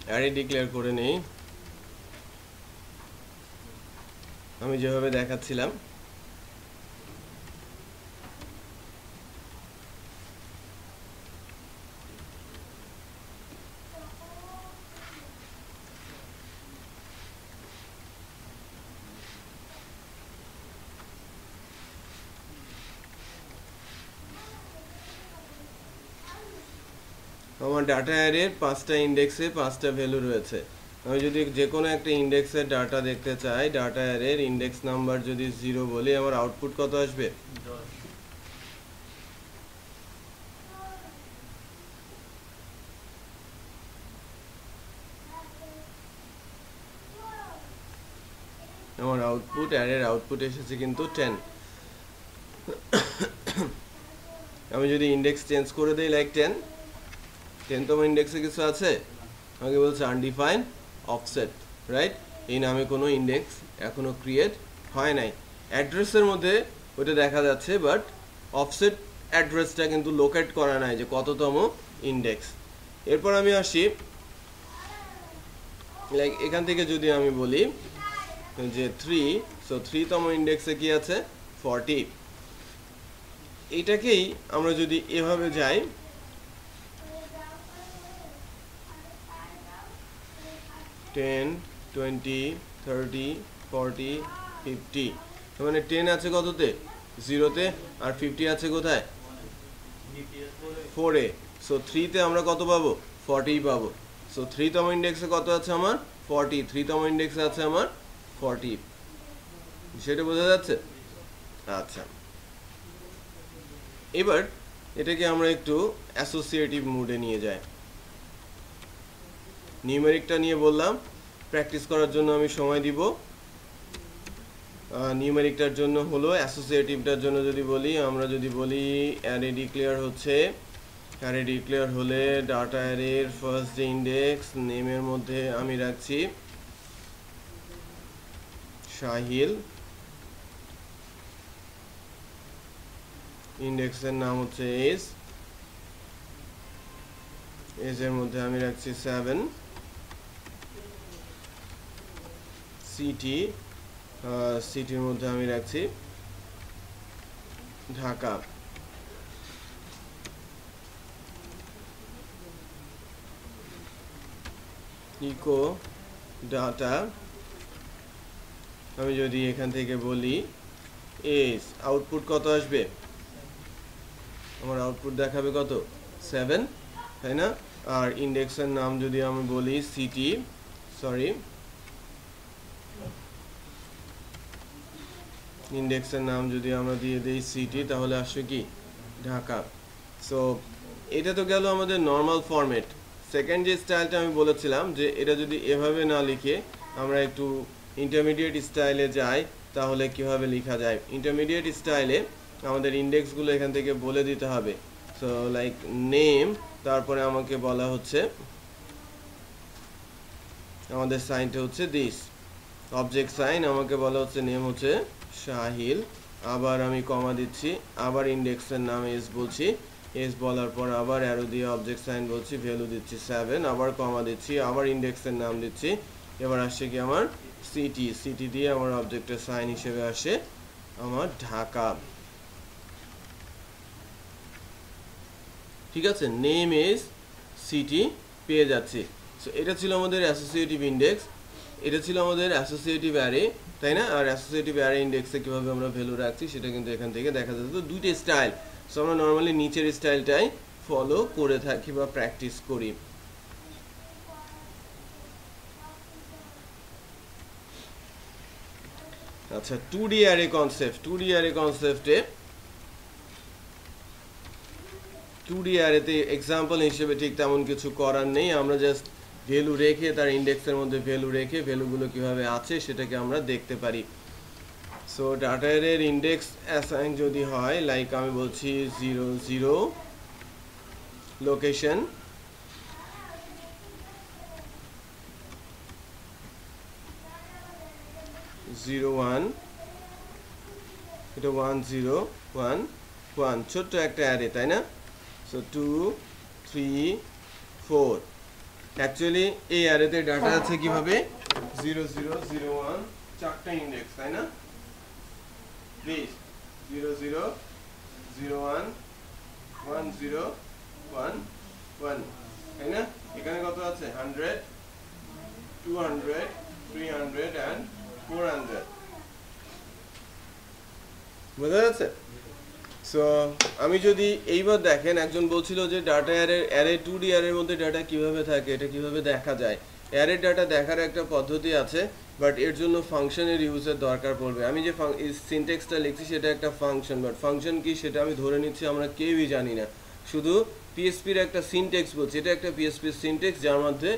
অ্যারে ডিক্লেয়ার করে নেই, আমি যেভাবে দেখাচ্ছিলাম আমার ডাটা অ্যারের 5টা ইন্ডেক্সে 5টা ভ্যালু রয়েছে। আমি যদি যে কোনো একটা ইন্ডেক্সের ডাটা দেখতে চাই, ডাটা অ্যারের ইন্ডেক্স নাম্বার যদি 0 বলি, আমার আউটপুট কত আসবে? 10 আমার আউটপুট অ্যারের আউটপুট এসেছে কিন্তু 10। আমি যদি ইন্ডেক্স চেঞ্জ করে দেই লাইক 10তম ইন্ডেক্সে কিছু আছে, আমাকে বলছে আনডিফাইন্ড অফসেট, রাইট? এই নামে কোনো ইন্ডেক্স এখনো ক্রিয়েট হয় নাই। অ্যাড্রেসের মধ্যে ওটা দেখা যাচ্ছে, বাট অফসেট অ্যাড্রেসটা কিন্তু লোকেট করা নাই যে কততম ইন্ডেক্স। এরপর আমি আসি লাইক এখান থেকে যদি আমি বলি যে 3, সো 3তম ইন্ডেক্সে কি আছে? 40। এইটাকেই আমরা যদি এভাবে যাই, টেন, 20, 30, 40, 50, মানে 10 আছে কততে? 0তে, আর 50 আছে কোথায়? 4 এ। সো 3তে আমরা কত পাবো? 40 পাবো। সো 3তম ইন্ডেক্সে কত আছে আমার? 40। 3তম ইন্ডেক্সে আছে আমার 40। সেটা বোঝা যাচ্ছে? আচ্ছা, এবার এটাকে আমরা একটু অ্যাসোসিয়েটিভ মুডে নিয়ে যাই। নিউমেরিকটা নিয়ে বললাম, প্র্যাকটিস করার জন্য আমি সময় দিব। নিউমেরিকটার জন্য হলো, অ্যাসোসিয়েটিভটার জন্য যদি বলি, আমরা যদি বলি অ্যারে ডিক্লেয়ার হচ্ছে, অ্যারে ডিক্লেয়ার হলে ডাটা অ্যারের ফার্স্ট যে ইন্ডেক্স, নেমের মধ্যে আমি রাখছি শাহিল, ইন্ডেক্সের নাম হচ্ছে এজ, এজের মধ্যে আমি রাখছি 7, সিটি, সিটির মধ্যে আমি রাখছি ঢাকা, ইকো ডাটা, আমি যদি এখান থেকে বলি এজ, আউটপুট কত আসবে? আমার আউটপুট দেখাবে কত? 7, তাই না? আর ইন্ডেক্সের নাম যদি আমি বলি সিটি, সরি, ইন্ডেক্সের নাম যদি আমরা দিয়ে দিই সিটি, তাহলে আসবে কি? ঢাকা। সো এটা তো গেল আমাদের নর্মাল ফরম্যাট। সেকেন্ড যে স্টাইলটা আমি বলেছিলাম যে এটা যদি এভাবে না লিখে আমরা একটু ইন্টারমিডিয়েট স্টাইলে যাই, তাহলে কিভাবে লেখা যায়? ইন্টারমিডিয়েট স্টাইলে আমাদের ইন্ডেক্সগুলো এখান থেকে বলে দিতে হবে। সো লাইক নেম, তারপরে আমাকে বলা হচ্ছে আমাদের সাইনটা হচ্ছে দিস, অবজেক্ট সাইন, আমাকে বলা হচ্ছে নেম হচ্ছে শাহিল, আবার আমি কমা দিচ্ছি, আবার ইন্ডেক্সের নাম এস বলছি, এস বলার পর আবার অ্যারো দিয়ে অবজেক্ট সাইন বলছি, ভ্যালু দিচ্ছি 7, আবার কমা দিচ্ছি, আবার ইন্ডেক্সের নাম দিচ্ছি, এবার আসছে কি আমার সিটি, সিটি দিয়ে আমার অবজেক্টের সাইন হিসেবে আসে আমার ঢাকা। ঠিক আছে, নেম ইজ সিটি পেয়ে যাচ্ছি। সো এটা ছিল আমাদের অ্যাসোসিয়েটিভ ইন্ডেক্স, এটা ছিল আমাদের অ্যাসোসিয়েটিভ অ্যারে, তাই না? আর অ্যাসোসিয়েটিভ অ্যারে ইন্ডেক্সে কীভাবে আমরা ভ্যালু রাখছি সেটা কিন্তু এখান থেকে দেখা যাচ্ছে। তো দুইটা স্টাইল, সো আমরা নর্মালি নিচের স্টাইলটাই ফলো করে থাকি বা প্র্যাকটিস করি। আচ্ছা, 2D array concept, 2D array কনসেপ্টে 2D অ্যারেতে এক্সাম্পল হিসেবে ঠিক তেমন কিছু করার নেই, আমরা জাস্ট ভ্যালু রেখে তার ইন্ডেক্সের মধ্যে ভ্যালু রেখে ভ্যালুগুলো কিভাবে আছে সেটাকে আমরা দেখতে পারি। সো ডাটা অ্যারের ইন্ডেক্স অ্যাসাইন যদি হয়, লাইক আমি বলছি 0 0 লোকেশন, 0 1, এটা 1 0 1 1, ছোট্ট একটা অ্যারে, তাই না? সো 2 3 4, অ্যাকচুয়ালি এই অ্যারেতে ডাটা আছে কিভাবে 0 0 0 1, চারটা ইন্ডেক্স, তাই না? প্লিজ 0 0 0 1 1 0 1 1, তাই না? এখানে কত আছে 100 200 300 and 400, বুঝা যাচ্ছে? সো আমি যদি এইবার দেখেন, একজন বলছিল যে ডাটা অ্যারে 2D অ্যারের মধ্যে ডাটা কিভাবে থাকে, এটা কিভাবে দেখা যায়। অ্যারে ডাটা দেখার একটা পদ্ধতি আছে, বাট এর জন্য ফাংশনের ইউজের দরকার পড়বে। আমি যে সিনট্যাক্সটা লিখছি সেটা একটা ফাংশন, বাট ফাংশন কি সেটা আমি ধরে নিচ্ছি আমরা কেউই জানি না। শুধু পিএসপির একটা সিনট্যাক্স বলছি, এটা একটা পিএসপির সিনট্যাক্স যার মধ্যে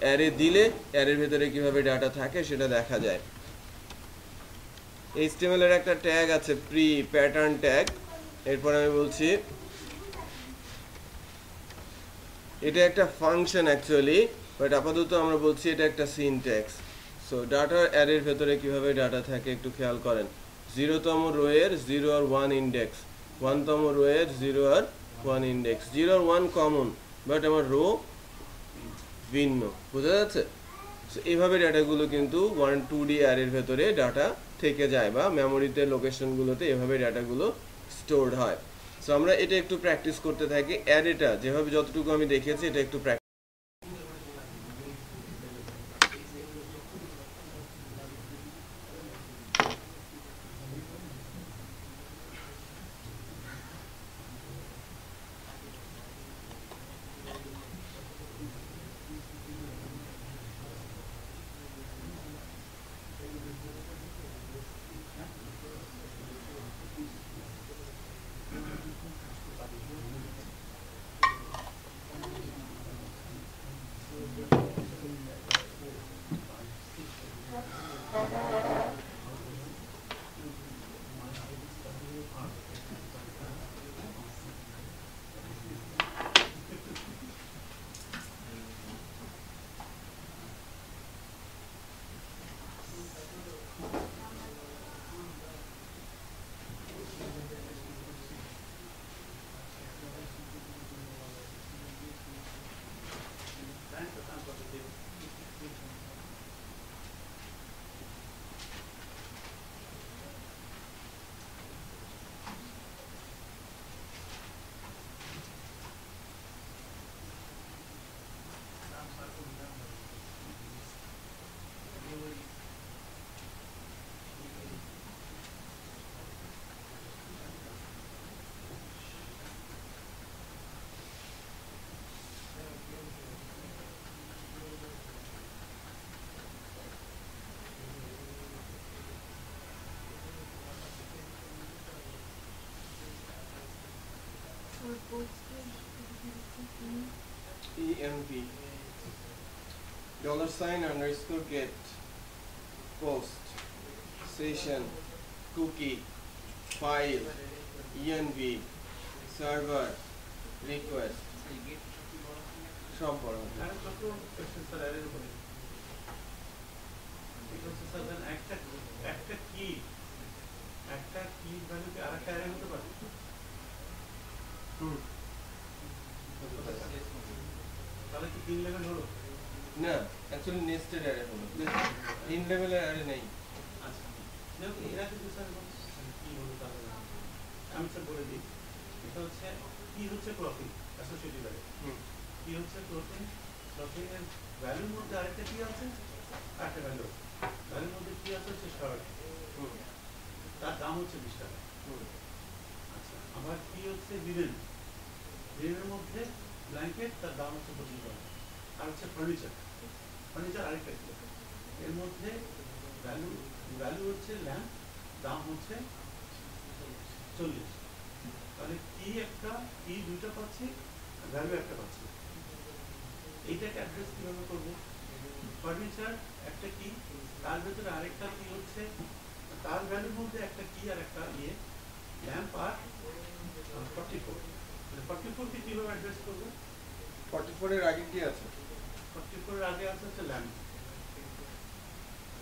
অ্যারে দিলে অ্যারের ভেতরে কিভাবে ডাটা থাকে সেটা দেখা যায়। HTML এর একটা ট্যাগ আছে প্রি প্যাটার্ন ট্যাগ। এরপর আমি বলছি এটা একটা ফাংশন অ্যাকচুয়ালি, বাট আপাতত আমরা বলছি এটা একটা সিনট্যাক্স। সো ডাটার অ্যারের ভেতরে কিভাবে ডাটা থাকে একটু খেয়াল করেন। 0তম রোয়ের 0 আর 1 ইন্ডেক্স, 1তম রোয়ের 0 আর 1 ইন্ডেক্স, 0 আর 1 কমন, বাট আমার রো ভিন্ন, বোঝা যাচ্ছে? সো এইভাবে ডাটাগুলো কিন্তু 2D অ্যারের ভেতরে ডাটা থেকে যায়, বা মেমোরিতে লোকেশনগুলোতে এভাবে ডাটাগুলো স্টোরড হয়। সো আমরা এটা একটু প্র্যাকটিস করতে থাকি। অ্যারেটা যেভাবে যতটুকু আমি দেখেছি এটা একটু practice. EMP $_get post session cookie file env server request সব বড় একটা কি ভ্যালুকে আরেকটা অ্যারে হতে পারে। তাহলে কি 3 লেভেল হলো না, অ্যাকচুয়ালি নেস্টেড অ্যারে হলো, 3 লেভেলের অ্যারে নেই। আচ্ছা, দেখো এরা কিন্তু স্যার কি হলো তাহলে আমি স্যার বলে দিই। এটা হচ্ছে কি হচ্ছে ক্লকিং অ্যাসোসিয়েটিভ অ্যারে, কি হচ্ছে ক্লকিং এর ভ্যালুর মধ্যে আরেকটা কি আছে, একটা ভ্যালু ভ্যালুর মধ্যে কি আছে হচ্ছে শার্ট, তার দাম হচ্ছে 20 টাকা। আচ্ছা, আবার কি হচ্ছে বিলের মধ্যে ব্ল্যাঙ্কেট, তার দাম হচ্ছে 25 টাকা। আর হচ্ছে ফার্নিচার আরেকটা কি, এর মধ্যে ভ্যালু হচ্ছে ল্যাম্প, দাম হচ্ছে 40। তাহলে কি দুইটা পাচ্ছি, ভ্যালু একটা পাচ্ছি। এইটাকে অ্যাড্রেস কিভাবে করবো? ফার্নিচার একটা কি, তার ভেতরে আরেকটা কি হচ্ছে, তার ভ্যালুর মধ্যে একটা কি আর একটা ল্যাম্প আর 44। 44 কে কিভাবে অ্যাড্রেস করবো? 44 এর আগে কি আছে? 44 এর আগে আছে হচ্ছে ল্যাম্প,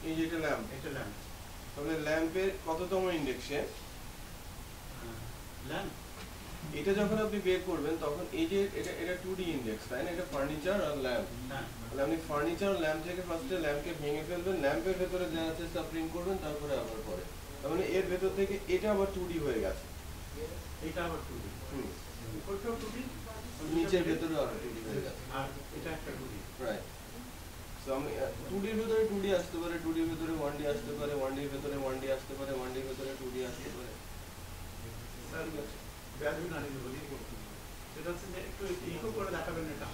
এই যে এটা ল্যাম্প, এটা ল্যাম্প। তাহলে ল্যাম্পের কততম ইন্ডেক্সে ল্যাম্প এটা যখন আপনি বের করবেন তখন এই যে এটা 2D ইন্ডেক্স, তাই না? এটা ফার্নিচার আর ল্যাম্প। হ্যাঁ তাহলে আপনি ফার্নিচার ল্যাম্প থেকে ফার্স্টে ল্যাম্পকে ভেঙে ফেলবেন, ল্যাম্পের ভেতরে যা আছে তা প্রিন্ট করবেন, তারপরে আবার পরে। তার মানে এর ভেতর থেকে এটা আবার 2D হয়ে গেছে। এটা আবার 2D, হুম। উপরটাও 2D, নিচের ভেতরে আবার 2D হয়ে গেছে। আর এটা একটা 2D। রাইট। সো আমি 2D এর ভেতরে 2D আসতে পারে, 2D এর ভেতরে 1D আসতে পারে, 1D এর ভেতরে 1D আসতে পারে, 1D এর ভেতরে 2D আসতে পারে। স্যার ভ্যালু না নিলে বলি সেটা হচ্ছে যে একটু ইকো করে দেখাবেন এটা।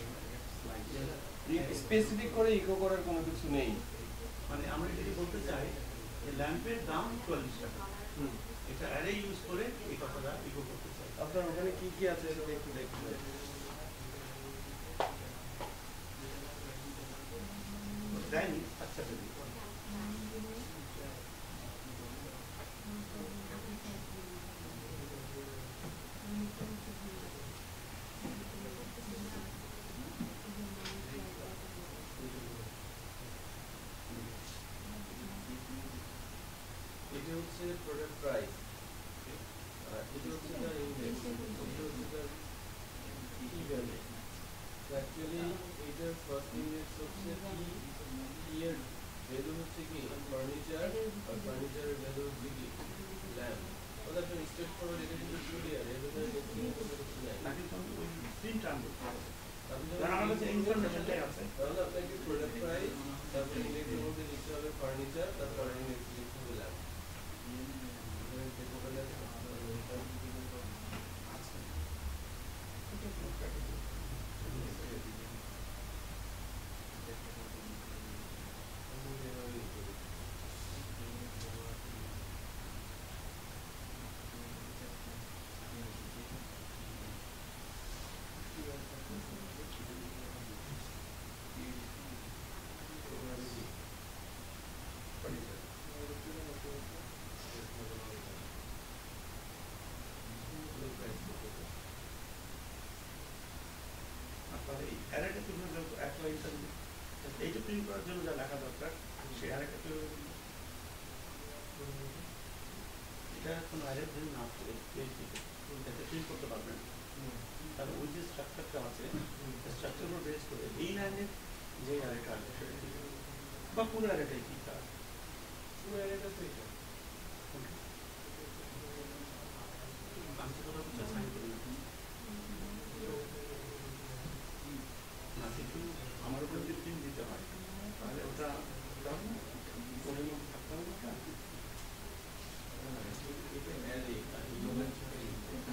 স্পেসিফিক করে ইকো করার কোনো কিছু নেই। মানে আমরা যদি বলতে চাই যে ল্যাম্পের দাম 44 টাকা, হুম। এটা অ্যারে ইউজ করে এই কথাটা ইকো করতে চাই। আপনার ওখানে কি কি আছে সেটা একটু দেখতে। দেয়নি, আচ্ছা যদি এটা হচ্ছে প্রোডাক্ট প্রাইস, আর এটা হচ্ছে তার ইন্ডেক্স, এটা হচ্ছে তার ই ভ্যালু। অ্যাকচুয়ালি এটার ফার্স্ট ইন্ডেক্স হচ্ছে ই এর ভ্যালু হচ্ছে কি ফার্নিচার, আর ফার্নিচারের ভ্যালু হচ্ছে কি ল্যাম্প। ওটা একটা স্টেট ফরওয়ার্ড, এটা কিন্তু ক্লিয়ার, এর ভিতরে দেখতে কোনো কিছু নাই। নাকি তো ওই প্রিন্ট আনবো, আপনি কারণ আমার কাছে ইনফরমেশনটাই আছে। তাহলে আপনাকে প্রোডাক্ট প্রাইস, তারপরে ইন্ডেক্সের মধ্যে লিখতে হবে ফার্নিচার, তারপরে ইন্ডেক্স লিখতে হবে ল্যাম্প। আপনার এই অ্যারেটা কিভাবে অ্যাপ্লাই করবেন, এইটা প্রিন্ট করার জন্য যা লেখা দরকার সেই অ্যারেটা কিভাবে দিবেন? এটা কোনো অ্যারের জন্য না করে পেজটিতে যাতে প্রিন্ট করতে পারবেন, তাহলে ওই যে স্ট্রাকচারটা আছে স্ট্রাকচার উপর বেস করে এই লাইনের যে অ্যারেটা আছে সেটা দিবেন, বা পুরো অ্যারেটাই কি তার পুরো এটা তো এটা। আমি তো কথা বলছি সাইন করি না, কিন্তু আমার উপর যদি প্রিন্ট দিতে হয় তাহলে ওটা করে থাকতে হবে ওটা। এটা অ্যারে, আর ইউনিট থেকে এটা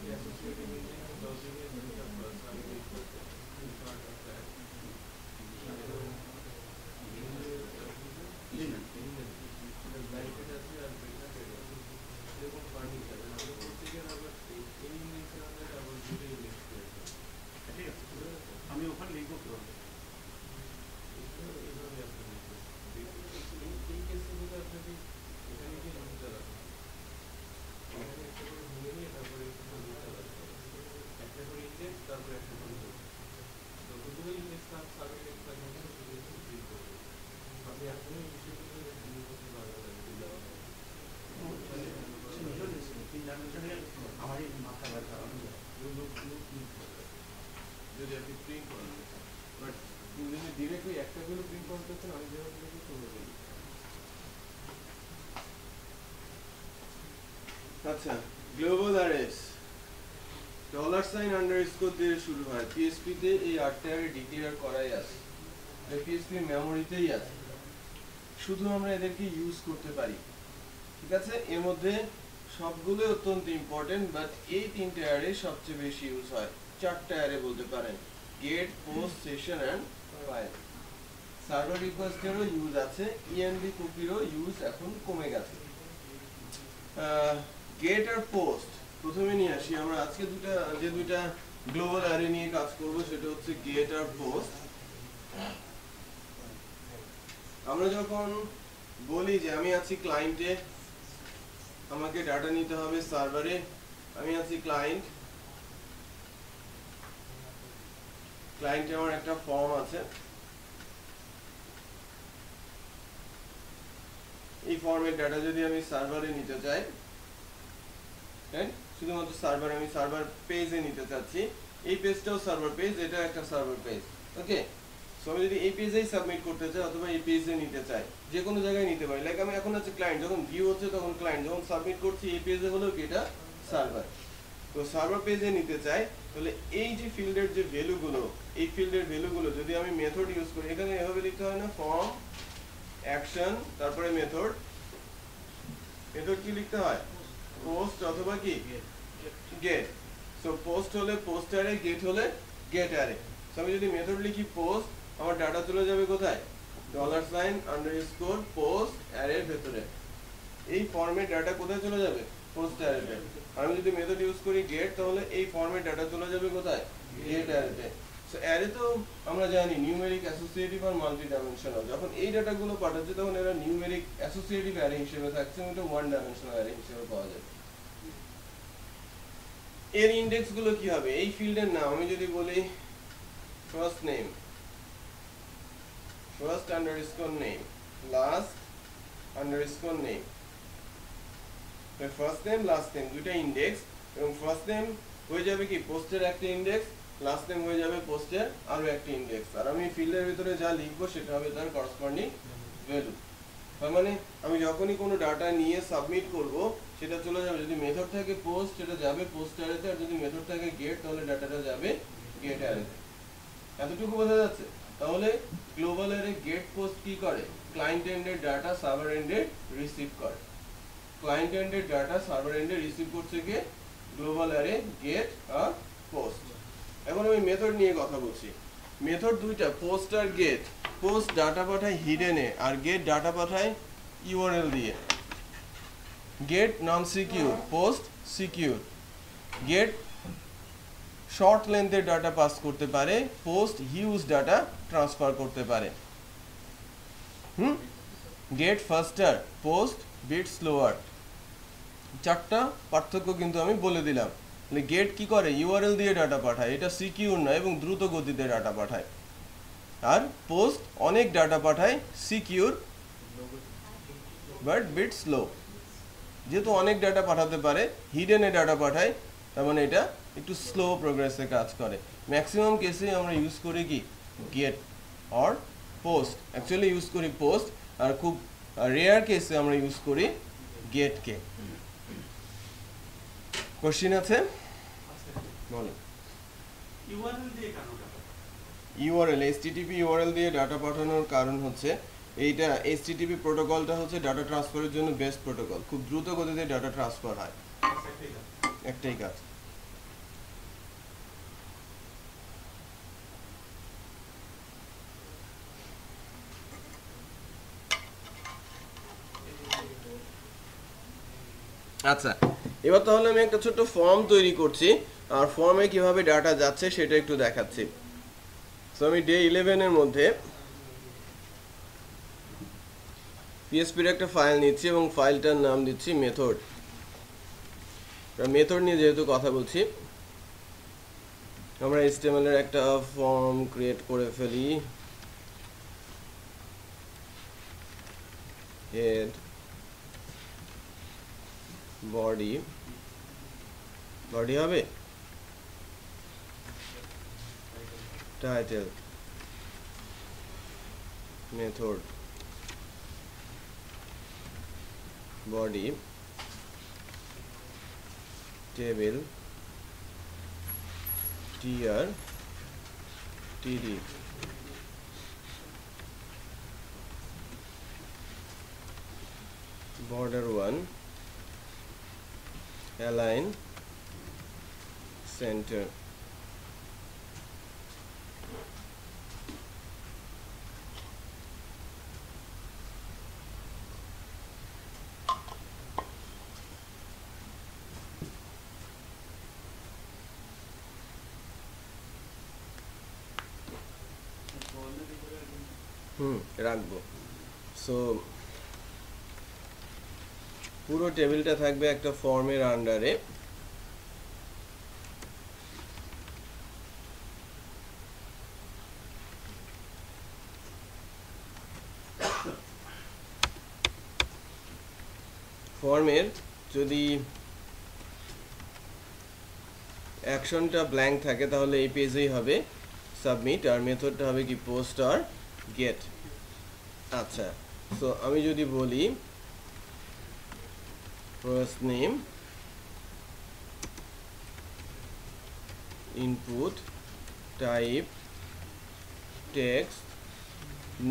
অ্যাসোসিয়েটিভ ইন্ডেক্স লজিক এর দুটো প্লাস আমি লিখব পার্ট অফ দ্যাট। ঠিক আছে, আমি ওখানে লিখবো কিভাবে? আমার এই মাথা ব্যথা যদি আপনি প্রিন্ট করেন, বাট যদি ডিরেক্টলি একটা করে প্রিন্ট করতেছেন, আমি যেভাবে লিখি সেভাবে লিখি। আচ্ছা, গ্লোবাল অ্যারেস $_ দিয়ে শুরু হয়। পিএসপি তে এই 8টা অ্যারে ডিক্লেয়ার করাই আছে, পিএসপি মেমোরিতেই আছে, শুধু আমরা এদেরকে ইউজ করতে পারি। ঠিক আছে, এর মধ্যে সবগুলো অত্যন্ত ইম্পর্টেন্ট, বাট এই 3টে অ্যারে সবচেয়ে বেশি ইউজ হয়। 4টা অ্যারে বলতে পারেন, get, post, session and file. Server রিকোয়েস্টেরও ইউজ আছে, ইএনভি কুকিরও ইউজ এখন কমে গেছে। গেট আর পোস্ট প্রথমে নিয়ে আসি। আমরা আজকে যে দুইটা গ্লোবাল অ্যারে নিয়ে কাজ করব সেটা হচ্ছে গেট আর পোস্ট। আমরা যখন বলি যে আমি আছি ক্লায়েন্টে, আমাকে ডাটা নিতে হবে সার্ভারে, আমি আছি ক্লায়েন্টে আমার একটা ফর্ম আছে, এই ফর্মের ডাটা যদি আমি সার্ভারে নিতে চাই, রাইট, শুধুমাত্র সার্ভার, আমি সার্ভার পেজে নিতে চাচ্ছি, এই পেজটাও সার্ভার পেজ, এটা একটা সার্ভার পেজ, ওকে। সো আমি যদি এই পেজেই সাবমিট করতে চাই অথবা এই পেজে নিতে চাই, যে কোনো জায়গায় নিতে পারি, লাইক আমি এখন হচ্ছে ক্লায়েন্ট, যখন ভিউ হচ্ছে তখন ক্লায়েন্ট, যখন সাবমিট করছি এই পেজে হলেও কি এটা সার্ভার। তো সার্ভার পেজে নিতে চাই, তাহলে এই যে ফিল্ডের যে ভ্যালুগুলো, এই ফিল্ডের ভ্যালুগুলো যদি আমি মেথড ইউজ করি, এখানে এভাবে লিখতে হয় না, ফর্ম অ্যাকশন তারপরে মেথড, মেথড কি লিখতে হয়, পোস্ট অথবা কি গেট। সো পোস্ট হলে পোস্ট অ্যারে, গেট হলে গেট অ্যারে। সো আমি যদি মেথড লিখি পোস্ট, আমার ডাটা চলে যাবে কোথায়, $_ পোস্ট অ্যারের ভেতরে। এই ফর্মের ডাটা কোথায় চলে যাবে, পোস্ট অ্যারেতে। আমি যদি মেথড ইউজ করি গেট, তাহলে এই ফর্মের ডাটা চলে যাবে কোথায়, গেট অ্যারেতে। সো অ্যারে তো আমরা জানি নিউমেরিক, অ্যাসোসিয়েটিভ আর মাল্টি ডাইমেনশনাল। যখন এই ডাটাগুলো পাঠাচ্ছে তখন এরা নিউমেরিক অ্যাসোসিয়েটিভ অ্যারে হিসেবে থাকছে, এটা ওয়ান ডাইমেনশনাল অ্যারে হিসেবে পাওয়া যাবে। এর ইনডেক্স গুলো কি হবে, এই ফিল্ডের নাম আমি যদি বলি first name, first underscore name, last underscore name, first name last name দুইটা ইনডেক্স, এবং ফার্স্ট নেম হয়ে যাবে কি পোস্টের একটা ইনডেক্স, লাস্ট নেম হয়ে যাবে পোস্টের আরো একটা ইনডেক্স, আর আমি ফিল্ডের ভিতরে যা লিখবো সেটা হবে তার করসপন্ডিং ভ্যালু। তার মানে আমি যখনই কোনো ডাটা নিয়ে সাবমিট করব সেটা চলে যাবে, যদি মেথড থাকে পোস্ট সেটা যাবে পোস্ট অ্যারেতে, আর যদি মেথড থাকে গেট তাহলে ডাটাটা যাবে গেট অ্যারেতে। এতটুকু বোঝা যাচ্ছে? তাহলে গ্লোবাল অ্যারে গেট পোস্ট কি করে, ক্লায়েন্ট এন্ডের ডাটা সার্ভার এন্ডে রিসিভ করে, ক্লায়েন্ট এন্ডের ডাটা সার্ভার এন্ডে রিসিভ করছে কে, গ্লোবাল অ্যারে গেট আর পোস্ট। এখন আমি মেথড নিয়ে কথা বলছি। মেথড দুইটা, পোস্ট আর গেট। পোস্ট ডাটা পাঠায় হিডেনে, আর গেট ডাটা পাঠায় ইউআরএল দিয়ে। Get non secure, post secure. Get short লেন্থের ডাটা পাস করতে পারে, পোস্ট হিউজ ডাটা ট্রান্সফার করতে পারে। Get faster, post bit slower. চারটা পার্থক্য কিন্তু আমি বলে দিলাম। গেট কি করে, ইউআরএল দিয়ে ডাটা পাঠায়, এটা সিকিউর নয় এবং দ্রুত গতিতে ডাটা পাঠায়। আর পোস্ট অনেক ডাটা পাঠায়, সিকিউর বাট বিট স্লো। যেহেতু অনেক ডাটা পাঠাতে পারে, হিডেনে ডাটা পাঠায়, তার মানে এটা একটু স্লো প্রোগ্রেসে কাজ করে। ম্যাক্সিমাম কেসে আমরা ইউজ করি কি get or post, actually use করি পোস্ট, আর খুব রেয়ার কেসে আমরা ইউজ করি গেটকে। কোশ্চিন আছে বলো। ইউআরএল, এইচটিটিপি ইউআরএল দিয়ে ডাটা পাঠানোর কারণ হচ্ছে এইটা, এইচটিটিপি প্রোটোকলটা হচ্ছে ডাটা ট্রান্সফারের জন্য বেস্ট প্রোটোকল, খুব দ্রুত গতিতে ডাটা ট্রান্সফার হয়, একটাই কাজ। আচ্ছা, এবার তাহলে আমি একটা ছোট্ট ফর্ম তৈরি করছি, আর ফর্মে কিভাবে ডাটা যাচ্ছে সেটা একটু দেখাচ্ছি। সো আমি ডে 11 এর মধ্যে পিএসপির একটা ফাইল নিচ্ছি এবং ফাইলটার নাম দিচ্ছি মেথড। মেথড নিয়ে যেহেতু কথা বলছি, আমরা HTML এর একটা ফর্ম ক্রিয়েট করে ফেলি। হেড, বডি, বডি হবে, title, method, body, table, tr, td, border 1, align, center। রাখবো। সো পুরো টেবিলটা থাকবে একটা ফর্মের আন্ডারে। ফর্মের যদি অ্যাকশনটা ব্ল্যাঙ্ক থাকে তাহলে এই পেজেই হবে সাবমিট, আর মেথডটা হবে কি পোস্ট আর গেট। আচ্ছা, সো আমি যদি বলি first name input type text,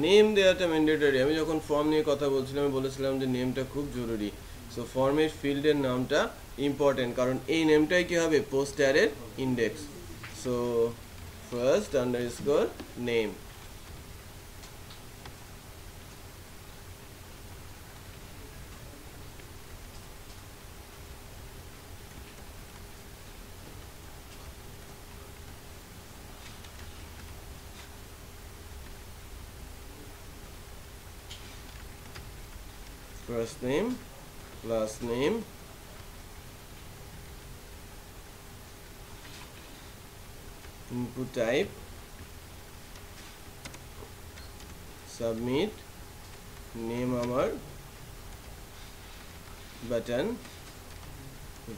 name দেওয়াটা ম্যান্ডেটরি। আমি যখন ফর্ম নিয়ে কথা বলছিলাম আমি বলেছিলাম যে নেমটা খুব জরুরি। সো ফর্মের ফিল্ডের নামটা ইম্পর্টেন্ট, কারণ এই নেমটাই কি হবে পোস্টারের index. So first underscore name, first name, last name, input type, submit, name আমার বাটন,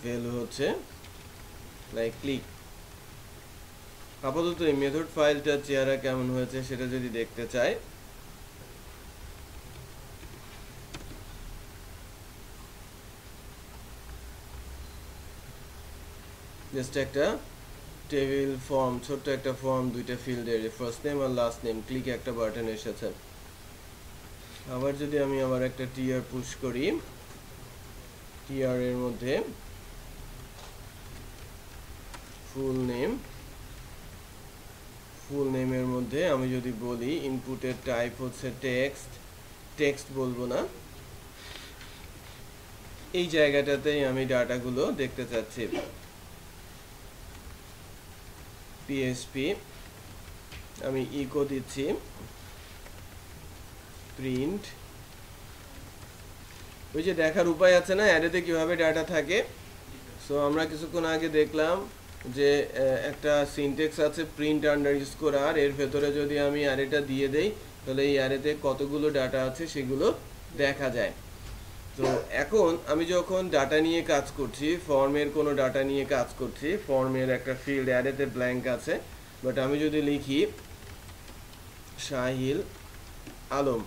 ভ্যালু হচ্ছে লাইক ক্লিক। আপাতত এই মেথড ফাইলটার চেহারা কেমন হয়েছে সেটা যদি দেখতে চাই, জাস্ট একটা টেবিল ফর্ম, ছোট্ট একটা ফর্ম, দুইটা ফিল্ডের ফার্স্ট নেম আর লাস্ট নেম, ক্লিক একটা বাটন এসেছে। আবার যদি আমি আবার একটা টিআর পুশ করি, টিআর এর মধ্যে ফুল নেম, ফুল নেমের মধ্যে আমি যদি বলি ইনপুটের টাইপ হচ্ছে টেক্সট, টেক্সট বলবো না, এই জায়গাটাতেই আমি ডাটাগুলো দেখতে চাচ্ছি। পিএসপি আমি ইকো দিচ্ছি প্রিন্ট, ওই যে দেখার উপায় আছে না অ্যারেতে কিভাবে ডাটা থাকে। সো আমরা কিছুক্ষণ আগে দেখলাম যে একটা সিনট্যাক্স আছে প্রিন্ট আন্ডারস্কোর আর, এর ভেতরে যদি আমি অ্যারেটা দিয়ে দেই তাহলে এই অ্যারেতে কতগুলো ডাটা আছে সেগুলো দেখা যায়। তো এখন আমি যখন ডাটা নিয়ে কাজ করছি, ফর্মের কোনো ডাটা নিয়ে কাজ করছি, ফর্মের একটা ফিল্ড অ্যারেতে ব্ল্যাঙ্ক আছে, বাট আমি যদি লিখি শাহিল আলম,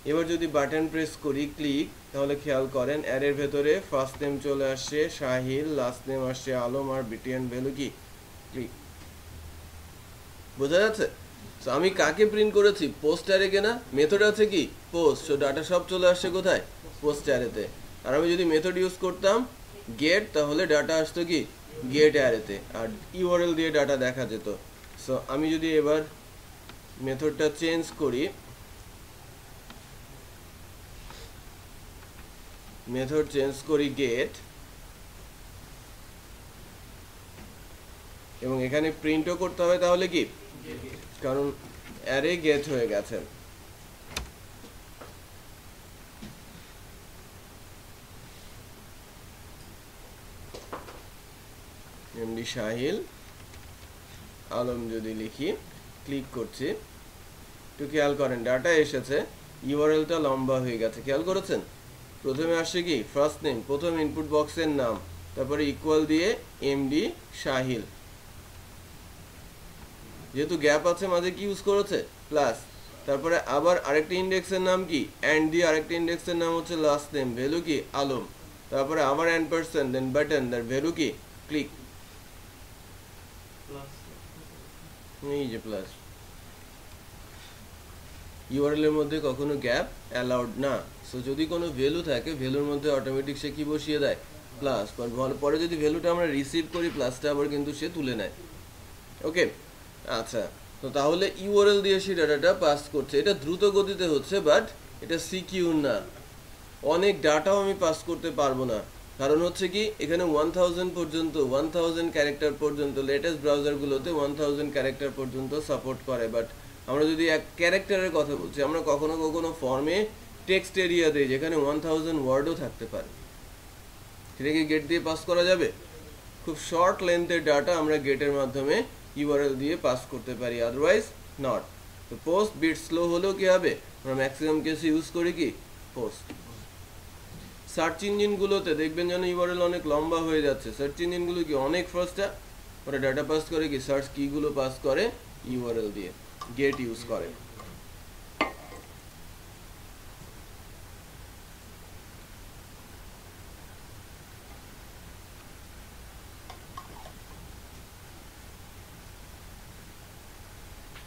এবার যদি বাটন প্রেস করি ক্লিক, তাহলে খেয়াল করেন অ্যারের ভেতরে ফার্স্ট নেম চলে আসছে শাহিল, লাস্ট নেম আসছে আলম, আর বিটিএন ভ্যালু কি ক্লিক। বোঝা যাচ্ছে? তো আমি কাকে প্রিন্ট করেছি? পোস্ট অ্যারে কেনা, মেথড আছে কি পোস্ট, সো ডাটা সব চলে আসছে কোথায় পোস্ট অ্যারেতে। আর আমি যদি মেথড ইউজ করতাম গেট, তাহলে ডাটা আসতো কি গেট অ্যারেতে, আর ইউআরএল দিয়ে ডাটা দেখা যেত। সো আমি যদি এবার মেথডটা চেঞ্জ করি, মেথড চেঞ্জ করি গেট, এবং এখানে প্রিন্টও করতে হবে, তাহলে কি কারণ অ্যারে গেট হয়ে গেছে। এমডি শাহিল আলম যদি লিখি, ক্লিক করছি, একটু খেয়াল করেন ডাটা এসেছে, ইউআরএলটা লম্বা হয়ে গেছে, খেয়াল করেছেন? প্রথমে আসছে কি ফার্স্ট নেম, প্রথম ইনপুট বক্সের নাম, তারপরে ইকুয়াল দিয়ে এমডি শাহিল, যেহেতু গ্যাপ আছে মাঝে কি ইউজ করেছে প্লাস, তারপরে আবার আরেকটা ইন্ডেক্সের নাম কি অ্যান্ড দিয়ে আরেকটা ইন্ডেক্সের নাম হচ্ছে লাস্ট নেম, ভ্যালু কি আলম, তারপরে আবার $, দেন বাটন, তার ভ্যালু কি ক্লিক, এই যে প্লাস। ইউআরএল এর মধ্যে কখনো গ্যাপ অ্যালাউড না। সো যদি কোনো ভ্যালু থাকে, ভ্যালুর মধ্যে অটোমেটিক সে কি বসিয়ে দেয় প্লাস, পরে যদি ভ্যালুটা আমরা রিসিভ করি প্লাসটা আবার কিন্তু সে তুলে নেয়। ওকে, আচ্ছা, তো তাহলে ইউআরএল দিয়ে সে ডাটাটা পাস করছে, এটা দ্রুত গতিতে হচ্ছে, বাট এটা সিকিউর না। অনেক ডাটাও আমি পাস করতে পারবো না, কারণ হচ্ছে কি এখানে 1000 পর্যন্ত, 1000 ক্যারেক্টার পর্যন্ত, লেটেস্ট ব্রাউজারগুলোতে 1000 ক্যারেক্টার পর্যন্ত সাপোর্ট করে। বাট আমরা যদি এক ক্যারেক্টারের কথা বলছি, আমরা কখনো কখনো ফর্মে টেক্সট এরিয়া দেই যেখানে 1000 ওয়ার্ডও থাকতে পারে, সেটা কি গেট দিয়ে পাস করা যাবে? খুব শর্ট লেন্থের ডাটা আমরা গেটের মাধ্যমে ইউআরএল দিয়ে পাস করতে পারি, আদারওয়াইজ নট। তো পোস্ট বিট স্লো হলেও কি হবে, আমরা ম্যাক্সিমাম কেস ইউজ করি কি পোস্ট। সার্চ ইঞ্জিনগুলোতে দেখবেন যেন ইউআরএল অনেক লম্বা হয়ে যাচ্ছে। সার্চ ইঞ্জিনগুলো কি অনেক ফাস্টটা, ওরা ডাটা পাস করে কি সার্চ কিগুলো পাস করে ইউআরএল দিয়ে, গেট ইউজ করে।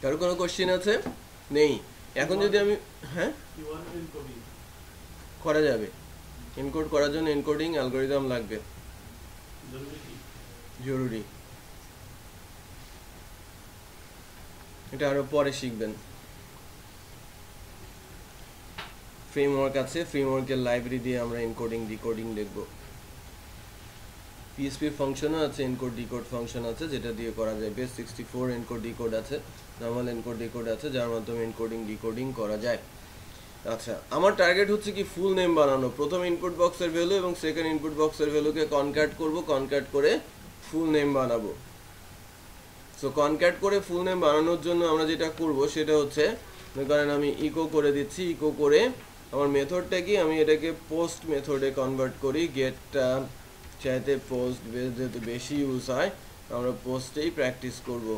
কারো কোনো কোশ্চেন আছে? নেই। এখন যদি আমি হ্যাঁ করা যাবে, এনকোড করার জন্য এনকোডিং অ্যালগরিদম লাগবে, জরুরি। এটা আরো পরে শিখবেন। ফ্রেমওয়ার্ক আছে, ফ্রেমওয়ার্কের লাইব্রেরি দিয়ে আমরা এনকোডিং ডিকোডিং দেখব। পিএসপি ফাংশনও আছে, এনকোড ডিকোড ফাংশন আছে, যেটা দিয়ে করা যায়। বেস 64 এনকোড ডিকোড আছে, নর্মাল এনকোড ডিকোড আছে, যার মাধ্যমে এনকোডিং ডিকোডিং করা যায়। আচ্ছা, আমার টার্গেট হচ্ছে কি ফুল নেম বানানো। প্রথম ইনপুট বক্সের ভ্যালু এবং সেকেন্ড ইনপুট বক্সের ভ্যালুকে কনক্যাট করব, কনক্যাট করে ফুল নেম বানাবো। সো কনক্যাট করে ফুল নেম বানানোর জন্য আমরা যেটা করব সেটা হচ্ছে, কারণ আমি ইকো করে দিচ্ছি, ইকো করে আমার মেথডটা কি, আমি এটাকে পোস্ট মেথডে কনভার্ট করি। গেটটা চাইতে পোস্ট যেহেতু বেশি ইউজ হয়, আমরা পোস্টেই প্র্যাকটিস করব।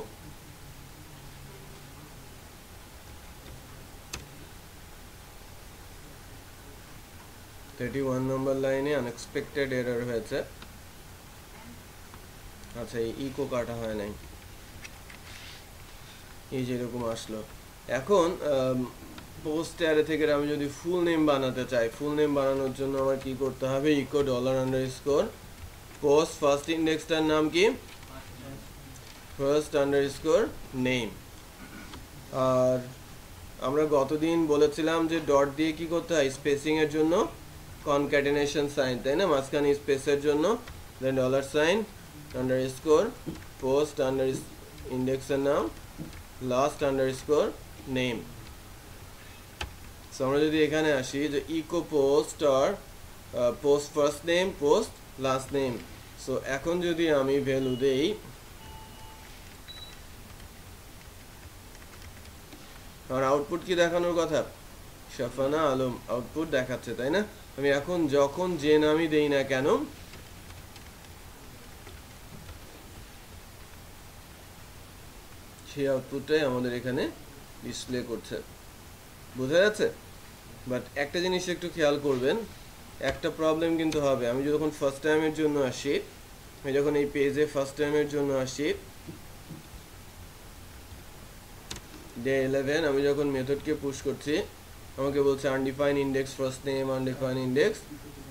নম্বর লাইনে আনএক্সপেক্টেড এরর হয়েছে। আচ্ছা, এই ইকো কাটা হয় নাই, এই যেরকম আসলো। এখন পোস্ট অ্যারে থেকে আমি যদি ফুল নেম বানাতে চাই, ফুল নেম বানানোর জন্য আমার কি করতে হবে, ইকো $_ পোস্ট ফার্স্ট ইন্ডেক্সটার নাম কি, ফার্স্ট আন্ডারস্কোর নেম। আর আমরা গতদিন বলেছিলাম যে ডট দিয়ে কি করতে হয়, স্পেসিং এর জন্য কনক্যাটেনেশন সাইন, তাই না, মাঝখানে স্পেসের জন্য, দেন $_ পোস্ট ইন্ডেক্সের নাম, লাস্ট আন্ডারস্কোর নেম। সো আমরা যদি এখানে আসি যে ইকো পোস্ট আর post first name, post last name. So এখন যদি আমি ভ্যালু দেই, আর আউটপুট কি দেখানোর কথা, শাফানা আলম আউটপুট দেখাচ্ছে, তাই না। আমি এখন যখন যে নামই দেই না কেন, সেই আউটপুটটাই আমাদের এখানে ডিসপ্লে করছে, বোঝা যাচ্ছে। বাট একটা জিনিস একটু খেয়াল করবেন, একটা প্রবলেম কিন্তু হবে। আমি যখন ফার্স্ট টাইমের জন্য আসি, আমি যখন এই পেজে ফার্স্ট টাইমের জন্য আসি, ডে 11 আমি যখন মেথডকে পুশ করছি, আমাকে বলছে undefined index first name, undefined index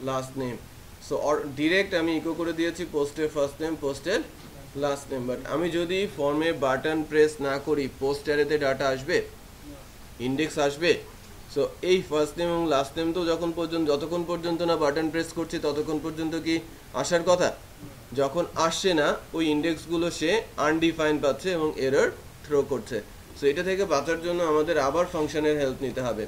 last name. So direct আমি ইকো করে দিয়েছি পোস্টের ফার্স্ট নেম, পোস্টের লাস্ট নেম। বাট আমি যদি ফর্মে বাটন প্রেস না করি, পোস্ট অ্যারেতে ডাটা আসবে, ইন্ডেক্স আসবে। সো এই ফার্স্ট নেম এবং লাস্ট নেম তো যতক্ষণ পর্যন্ত না বাটন প্রেস করছি ততক্ষণ পর্যন্ত কি আসার কথা। যখন আসছে না, ওই ইন্ডেক্সগুলো সে আনডিফাইন পাচ্ছে এবং এরর থ্রো করছে। সো এটা থেকে বাঁচার জন্য আমাদের আবার ফাংশনের হেল্প নিতে হবে,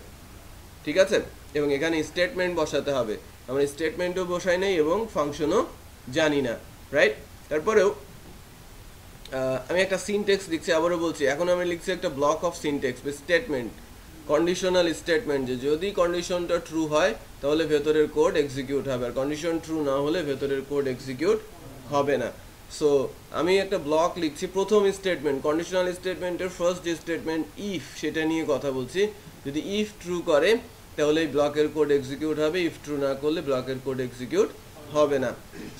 ঠিক আছে। এবং এখানে স্টেটমেন্ট বসাতে হবে। আমরা স্টেটমেন্টও বসাই নাই এবং ফাংশনও জানি না, রাইট। তারপরেও আমি একটা সিনটেক্স লিখছি, আবারও বলছি, এখন আমি লিখছি একটা ব্লক অফ সিনটেক্স বা স্টেটমেন্ট, কন্ডিশনাল স্টেটমেন্ট, যে যদি কন্ডিশনটা ট্রু হয় তাহলে ভেতরের কোড এক্সিকিউট হবে, আর কন্ডিশন ট্রু না হলে ভেতরের কোড এক্সিকিউট হবে না। সো আমি একটা ব্লক লিখছি, প্রথম স্টেটমেন্ট, কন্ডিশনাল স্টেটমেন্টের ফার্স্ট যে স্টেটমেন্ট ইফ, সেটা নিয়ে কথা বলছি। যদি ইফ ট্রু করে তাহলে এই ব্লকের কোড এক্সিকিউট হবে, ইফ ট্রু না করলে ব্লকের কোড এক্সিকিউট হবে না।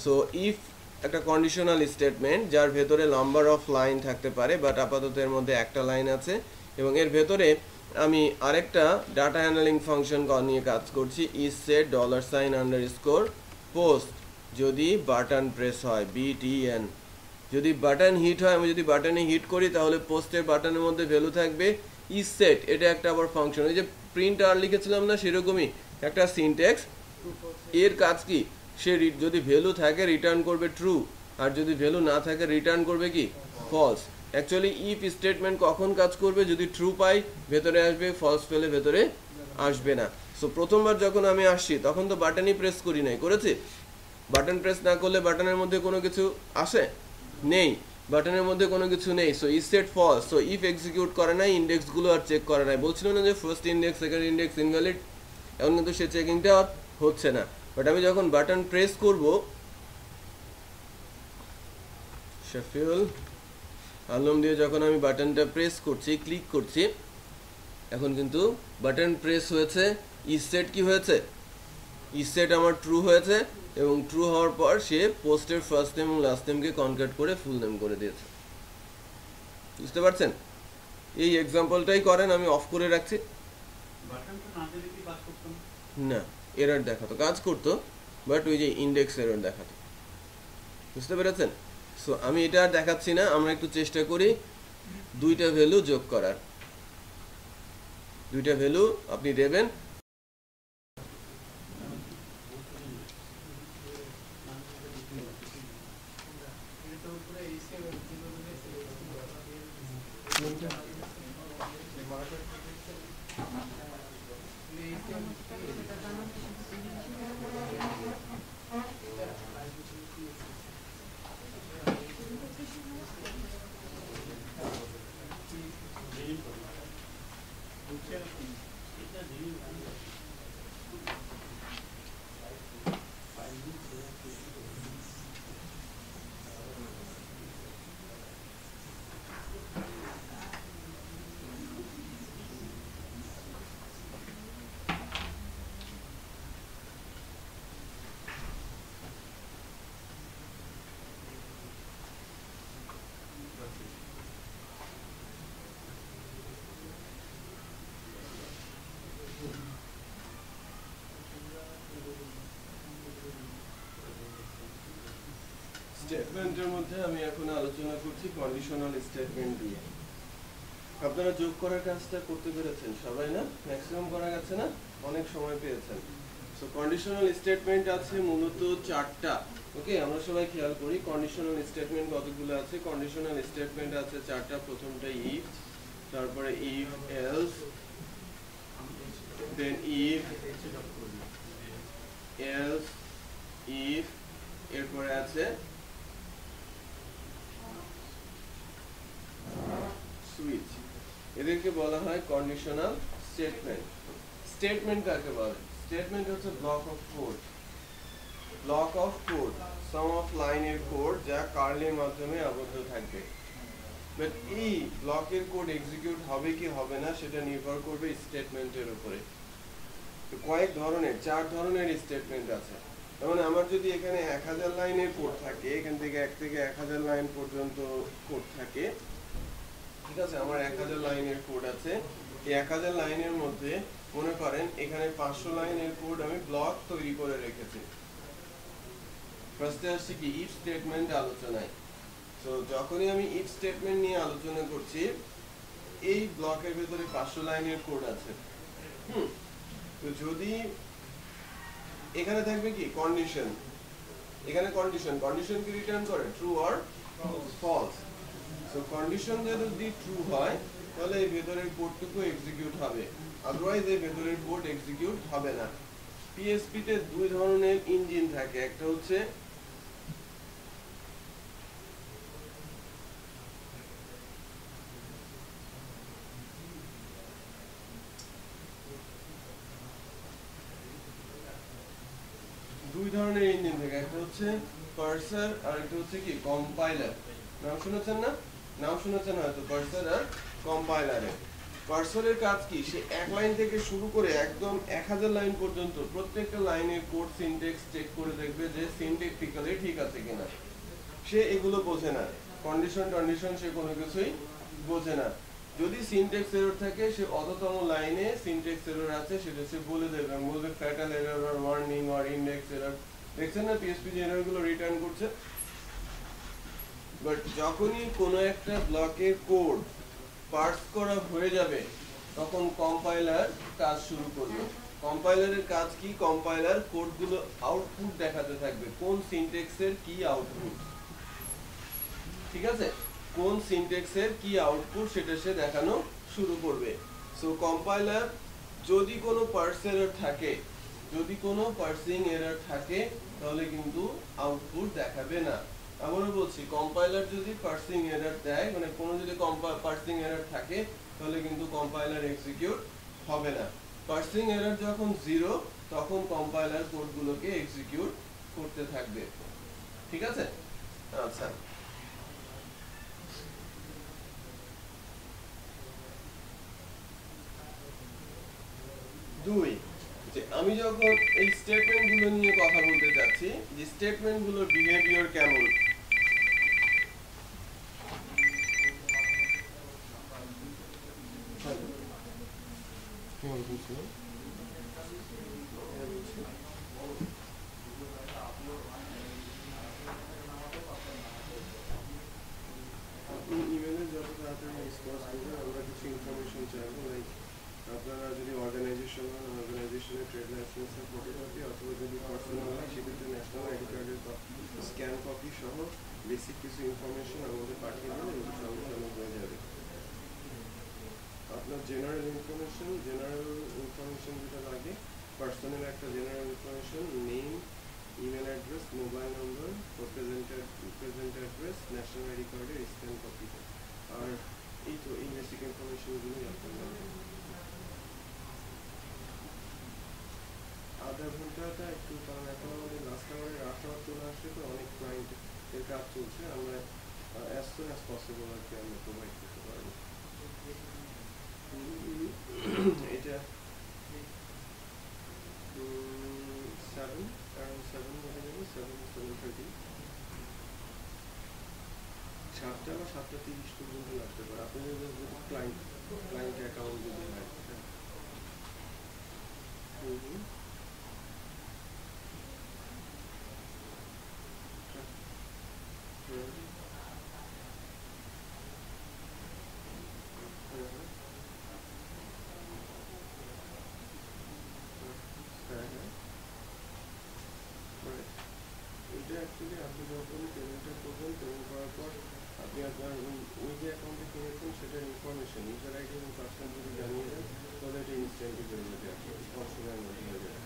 সো ইফ একটা কন্ডিশনাল স্টেটমেন্ট যার ভেতরে নাম্বার অফ লাইন থাকতে পারে, বাট আপাতত এর মধ্যে একটা লাইন আছে, এবং এর ভেতরে আমি আরেকটা ডাটা হ্যান্ডলিং ফাংশন নিয়ে কাজ করছি, ইজ সেট $_ পোস্ট যদি বাটন প্রেস হয়, BTN, যদি বাটন হিট হয়, আমি যদি বাটনে হিট করি তাহলে পোস্টের বাটনের মধ্যে ভ্যালু থাকবে ইজ সেট, এটা একটা আবার ফাংশন। এই যে প্রিন্ট আর লিখেছিলাম না, সেরকমই একটা সিনট্যাক্স। এর কাজ কি, সে যদি ভ্যালু থাকে রিটার্ন করবে ট্রু, আর যদি ভ্যালু না থাকে রিটার্ন করবে কি ফলস। অ্যাকচুয়ালি ইফ স্টেটমেন্ট কখন কাজ করবে, যদি ট্রু পাই ভেতরে আসবে, ফলস পেলে ভেতরে আসবে না। সো প্রথমবার যখন আমি আসছি তখন তো বাটনই প্রেস করি নাই, করেছি। বাটন প্রেস না করলে বাটনের মধ্যে কোনো কিছু আসে নেই, বাটনের মধ্যে কোনো কিছু নেই। So is set false, so if execute করে নাই, ইন্ডেক্সগুলো আর চেক করে নাই। বলছিল না যে first index second index invalid, এখন কিন্তু সে চেকিংটা হচ্ছে না। বাট আমি যখন বাটন প্রেস করব, শাফিউল আলম দিয়ে যখন আমি বাটনটা প্রেস করছি, ক্লিক করছি, এখন কিন্তু বাটন প্রেস হয়েছে, ইসেট কি হয়েছে, ইসেট আমার ট্রু হয়েছে, এবং ট্রু হওয়ার পর সে পোস্টের ফার্স্ট নেম এবং লাস্ট নেমকে কনভার্ট করে ফুল নেম করে দিয়েছে। বুঝতে পারছেন? এই এক্সাম্পলটাই করেন, আমি অফ করে রাখছি। বাটনটা না দিলে কি কাজ করতো না? না, এরর দেখাতো, কাজ করতো, বাট ওই যে ইন্ডেক্স এরর দেখাতো। বুঝতে পেরেছেন? সো আমি এটা আর দেখাচ্ছি না, আমরা একটু চেষ্টা করি দুইটা ভ্যালু যোগ করার। দুইটা ভ্যালু আপনি দেবেন, স্টেটমেন্টের মধ্যে আমি এখন আলোচনা করছি কন্ডিশনাল স্টেটমেন্ট দিয়ে। আপনারা যোগ করার কাজটা করতে পেরেছেন সবাই, না? ম্যাক্সিমাম করা গেছে না? অনেক সময় পেয়েছেন। সো কন্ডিশনাল স্টেটমেন্ট আছে মূলত 4টা। ওকে, আমরা সবাই খেয়াল করি কন্ডিশনাল স্টেটমেন্ট কতগুলো আছে। কন্ডিশনাল স্টেটমেন্ট আছে 4টা। প্রথমটা ইফ, তারপরে if else, then if else if, এরপরে আছে সুইচ। এদেরকে বলা হয় কন্ডিশনাল স্টেটমেন্ট। স্টেটমেন্ট কাকে বলে? স্টেটমেন্ট হচ্ছে block of code. Block of code, some of লাইনের কোড যা কার্লির মাধ্যমে আবদ্ধ থাকবে। বাট এই ব্লকের কোড এক্সিকিউট হবে কি হবে না সেটা নির্ভর করবে স্টেটমেন্টের উপরে। তো কয়েক ধরনের, 4 ধরনের স্টেটমেন্ট আছে। যেমন আমার যদি এখানে 1000 লাইনের কোড থাকে, এখান থেকে 1 থেকে 1000 লাইন পর্যন্ত কোড থাকে, ঠিক আছে, আমার 1000 লাইনের কোড আছে। এই 1000 লাইনের মধ্যে মনে করেন এখানে 500 লাইনের কোড আমি ব্লক তৈরি করে রেখেছি। ফার্স্টে আসছে কি ইফ স্টেটমেন্ট আলোচনায়। তো যখনই আমি ইফ স্টেটমেন্ট নিয়ে আলোচনা করছি, এই ব্লকের ভিতরে 500 লাইনের কোড আছে। তো যদি এখানে থাকবে কি কন্ডিশন, এখানে কন্ডিশন কি রিটার্ন করে true or false. So condition যদি ট্রু হয় তাহলে এই ভেতরের কোডটুকু এক্সিকিউট হবে, আদারওয়াইজ এই ভেতরের কোড এক্সিকিউট হবে না। পিএসপি তে 2 ধরনের ইঞ্জিন থাকে, একটা হচ্ছে একটা হচ্ছে পার্সার আর একটা হচ্ছে কি কম্পাইলার। নাম শুনেছেন না? নাম শুনেছেন হয়তো, পার্সার আর কম্পাইলারের। পার্সারের কাজ কি? সে এক লাইন থেকে শুরু করে একদম 1000 লাইন পর্যন্ত প্রত্যেকটা লাইনের কোড সিনট্যাক্স চেক করে দেখবে যে সিনট্যাকটিক্যালি ঠিক আছে কিনা। সে এগুলো বোঝে না, কন্ডিশন সে কোনো কিছুই বোঝে না। যদি সিনট্যাক্স এরর থাকে, সে অততম লাইনে সিনট্যাক্স এরর আছে সেটা সে বলে দেবে, বলবে fatal error or warning or index error. দেখছেন না পিএসপি যে এররগুলো রিটার্ন করছে। বাট যখনই কোনো একটা ব্লকের কোড পার্স করা হয়ে যাবে, তখন কম্পাইলার কাজ শুরু করবে। কম্পাইলারের কাজ কি? কম্পাইলার কোডগুলো আউটপুট দেখাতে থাকবে, কোন সিনট্যাক্সের কি আউটপুট, ঠিক আছে, কোন সিনট্যাক্সের কি আউটপুট সেটা সে দেখানো শুরু করবে। সো কম্পাইলার যদি কোনো পার্স এরর থাকে, যদি কোনো পার্সিং এরর থাকে, তাহলে কিন্তু আউটপুট দেখাবে না। আবারও বলছি, কম্পাইলার যদি পার্সিং এরর দেয়, মানে কোনো যদি পার্সিং এরর থাকে, তাহলে কিন্তু কম্পাইলার এক্সিকিউট হবে না। পার্সিং এরর যখন 0, তখন কম্পাইলার কোডগুলোকে এক্সিকিউট করতে থাকবে। ঠিক আছে? আচ্ছা, দুই, যে আমি যখন এই স্টেটমেন্ট গুলো নিয়ে কথা বলতে চাচ্ছি, যে স্টেটমেন্ট গুলোর বিহেভিয়ার কেমন, আপনি ইমেলে যত তাড়াতাড়ি রেসপন্স করবেন আমরা কিছু ইনফরমেশন চাইবো, লাইক আপনারা যদি অর্গানাইজেশন হন, অর্গানাইজেশনের ট্রেড লাইসেন্সের ফটোকপি, অথবা যদি পার্সোনাল হয় সেক্ষেত্রে ন্যাশনাল আইডি কার্ডের স্ক্যান কপি সহ বেসিক কিছু ইনফরমেশন আমাদের পাঠিয়ে দিলে এগুলো সঙ্গে সঙ্গে হয়ে যাবে। আপনার জেনারেল ইনফরমেশন যেটা লাগে, পার্সোনাল একটা general information, name, email address, mobile নম্বর, প্রেজেন্ট অ্যাড্রেস, ন্যাশনাল আইডি কার্ডের স্ক্যান কপি, আর এই তো এই বেসিক ইনফরমেশনগুলোই আপনার লাগবে। আধা ঘন্টাটা একটু, কারণ এখন আমাদের লাস্ট আওয়ারে রাত আওয়ার চলে আসছে, তো অনেক ক্লায়েন্টের কাজ চলছে, আমরা অ্যাজ সুন অ্যাজ পসিবল আর কি আমরা প্রোভাইড করতে পারবো। এটা 7 হয়ে যাবে, 7:30, 7টা বা 7:30 পর্যন্ত লাগতে পারে, আপনি যদি ক্লায়েন্ট অ্যাকাউন্ট যদি হয়। এটা অ্যাকচুয়ালি আপনি যখন পেমেন্টটা করবেন, পেমেন্ট করার পর আপনি আপনার ওই যে অ্যাকাউন্টে কিনেছেন সেটার ইনফরমেশন, ইউজার আইডি এবং পাসওয়ার্ড যদি জানিয়ে দেন তাহলে এটা ইনস্ট্যান্টলি হয়ে যাবে, কম সময়ের মধ্যে হয়ে যাবে।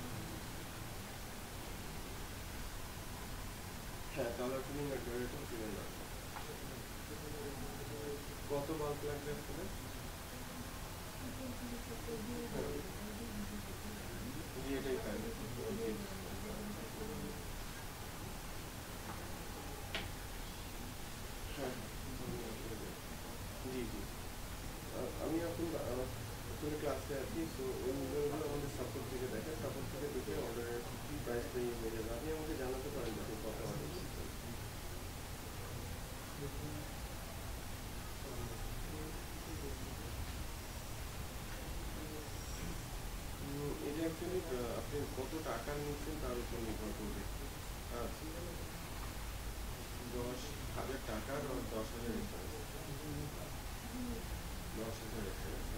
হ্যাঁ, কালার ফিলিং আর ডেটাও কিনে না। কত বাল্ব লাগবে আপনাদের? এটাই ফাইনাল। হ্যাঁ, জি জি, আমি এখন ক্লাসে আছি, তো ওই মুভিগুলো আমাদের সাপোর্ট থেকে দেখে, সাপোর্ট থেকে দেখে অর্ডারের প্রাইসটা ইয়ে হয়ে যাবে। আপনি আমাকে জানাতে পারেন আপনি কত অর্ডার করছেন। এটা অ্যাকচুয়ালি আপনি কত টাকা নিচ্ছেন তার উপর নির্ভর করবে। আচ্ছা, 10,000 টাকার 10,000 রেফারেন্স, 10,000 রেফারেন্স।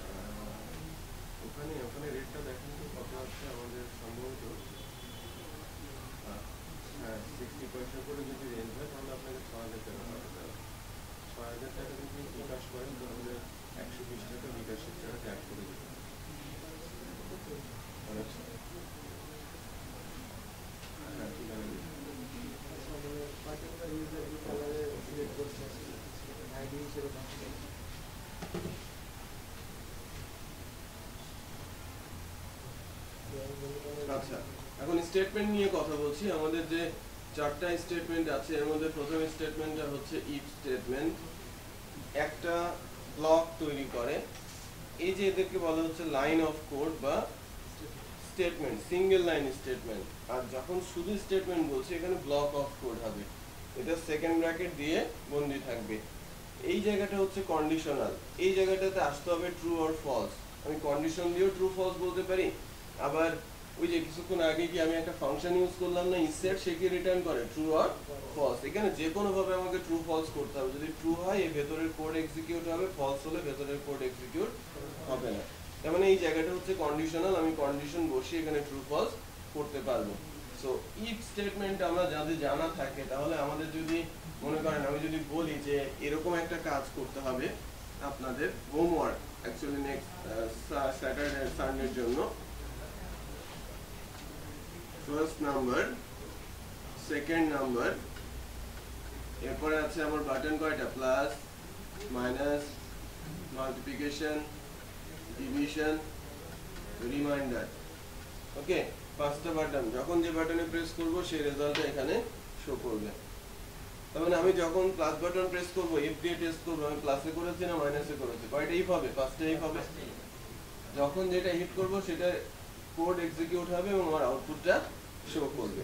ওখানে রেটটা দেখেন তো কত আছে আমাদের সম্ভবত। হ্যাঁ, 60 পয়সা করে যদি রেঞ্জ হয় তাহলে আপনাকে 6,000 টাকা পাঠাতে হবে। 6,000 টাকা যদি বিকাশ করেন তাহলে 120 টাকা বিকাশের টাকা ট্যাগ করে দেবেন। হ্যাঁ, ঠিকানা দিন। আচ্ছা, এখন স্টেটমেন্ট নিয়ে কথা বলছি। আমাদের যে 4টা স্টেটমেন্ট আছে এর মধ্যে প্রথম স্টেটমেন্টটা হচ্ছে ইফ স্টেটমেন্ট। একটা ব্লক তৈরি করে, এই যে এদেরকে বলা হচ্ছে লাইন অফ কোড বা স্টেটমেন্ট, সিঙ্গেল লাইন স্টেটমেন্ট। আর যখন শুধু স্টেটমেন্ট বলছি এখানে ব্লক অফ কোড হবে, এটা সেকেন্ড ব্র্যাকেট দিয়ে বন্দি থাকবে। এই জায়গাটা হচ্ছে কন্ডিশনাল, এই জায়গাটাতে আসতে হবে ট্রু অর ফলস। আমি কন্ডিশন দিয়েও ট্রু ফলস বলতে পারি, আবার ওই যে কিছুক্ষণ আগে কি আমি একটা ফাংশন ইউজ করলাম না, ইনসেট, সে কি রিটার্ন করে ট্রু অর ফলস। এখানে যে কোনো ভাবে আমাকে ট্রু ফলস করতে হবে, যদি ট্রু হয় এই ভেতরের কোড এক্সিকিউট হবে, ফলস হলে ভেতরের কোড এক্সিকিউট হবে না। তার মানে এই জায়গাটা হচ্ছে কন্ডিশনাল, আমি কন্ডিশন বসিয়ে এখানে ট্রু ফলস করতে পারবো। সো ইফ স্টেটমেন্ট আমরা যাদের জানা থাকে, তাহলে আমাদের যদি মনে করেন আমি যদি বলি যে এরকম একটা কাজ করতে হবে আপনাদের, হোমওয়ার্ক অ্যাকচুয়ালি নেক্সট স্যাটারডে সানডের জন্য, ফার্স্ট নাম্বার, সেকেন্ড নাম্বার, এরপরে আছে আমার বাটন কয়টা, plus, minus, multiplication, division, reminder. Okay, 5টা বাটন, যখন যে বাটনে প্রেস করব সেই রেজাল্টটা এখানে শো করবে। তার মানে আমি যখন প্লাস বাটন প্রেস করব, ইফ দিয়ে টেস্ট করব, আমি প্লাসে করেছি না মাইনাসে করেছি, কয়টা ইফ হবে? 5টা ইফ হবে। যখন যেটা হিট করব সেটা কোড এক্সিকিউট হবে এবং আমার আউটপুটটা শো করবে।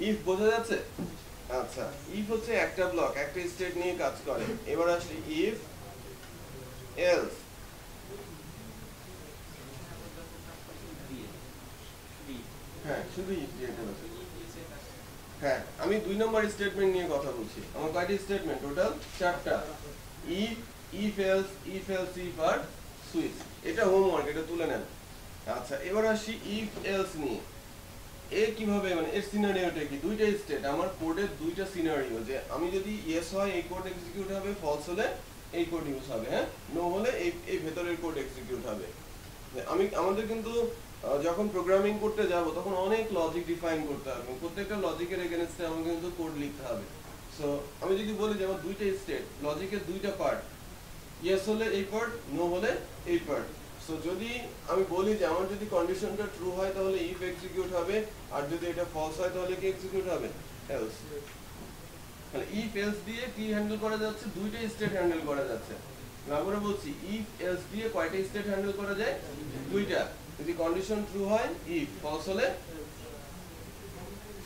ইফ বোঝা যাচ্ছে? আচ্ছা, ইফ হচ্ছে একটা ব্লক, একটা স্টেট নিয়ে কাজ করে। এবার আসি ইফ এলস। হ্যাঁ, শুধু ইফ দিয়ে করেছে। হ্যাঁ, আমি 2 নম্বর স্টেটমেন্ট নিয়ে কথা বলছি। আমার কয়টি স্টেটমেন্ট? টোটাল 4টা। If, if else, if else if আর সুইচ। এটা হোমওয়ার্ক, এটা তুলে নেন। আচ্ছা, এবার আসি ইফ এলস নিয়ে। এ কিভাবে, মানে এর সিনারিওটা কি? দুইটা স্টেট, আমার কোডের দুইটা সিনারিও, যে আমি যদি ইয়েস হয় এই কোড এক্সিকিউট হবে, ফলস হলে এই কোড ইউজ হবে, হ্যাঁ, নো হলে এই ভেতরের কোড এক্সিকিউট হবে। আমাদের কিন্তু যখন প্রোগ্রামিং করতে যাব তখন অনেক লজিক ডিফাইন করতে হবে, প্রত্যেকটা লজিকের এগেইনস্টে আমাকে কিন্তু কোড লিখতে হবে। সো আমি যদি বলি যে আমার দুইটা স্টেট, লজিকের দুইটা পার্ট, ইয়েস হলে এই পার্ট, নো হলে এই পার্ট। সো যদি আমি বলি যে আমার যদি কন্ডিশনটা ট্রু হয় তাহলে ইফ এক্সিকিউট হবে, আর যদি এটা ফলস হয় তাহলে কি এক্সিকিউট হবে? এলস। মানে ইফ এলস দিয়ে কি হ্যান্ডেল করা যাচ্ছে? দুইটা স্টেট হ্যান্ডেল করা যাচ্ছে। আমরা বলছি ইফ এলস দিয়ে কয়টা স্টেট হ্যান্ডেল করা যায়? দুইটা। যদি কন্ডিশন ট্রু হয় ইফ, ফলস হলে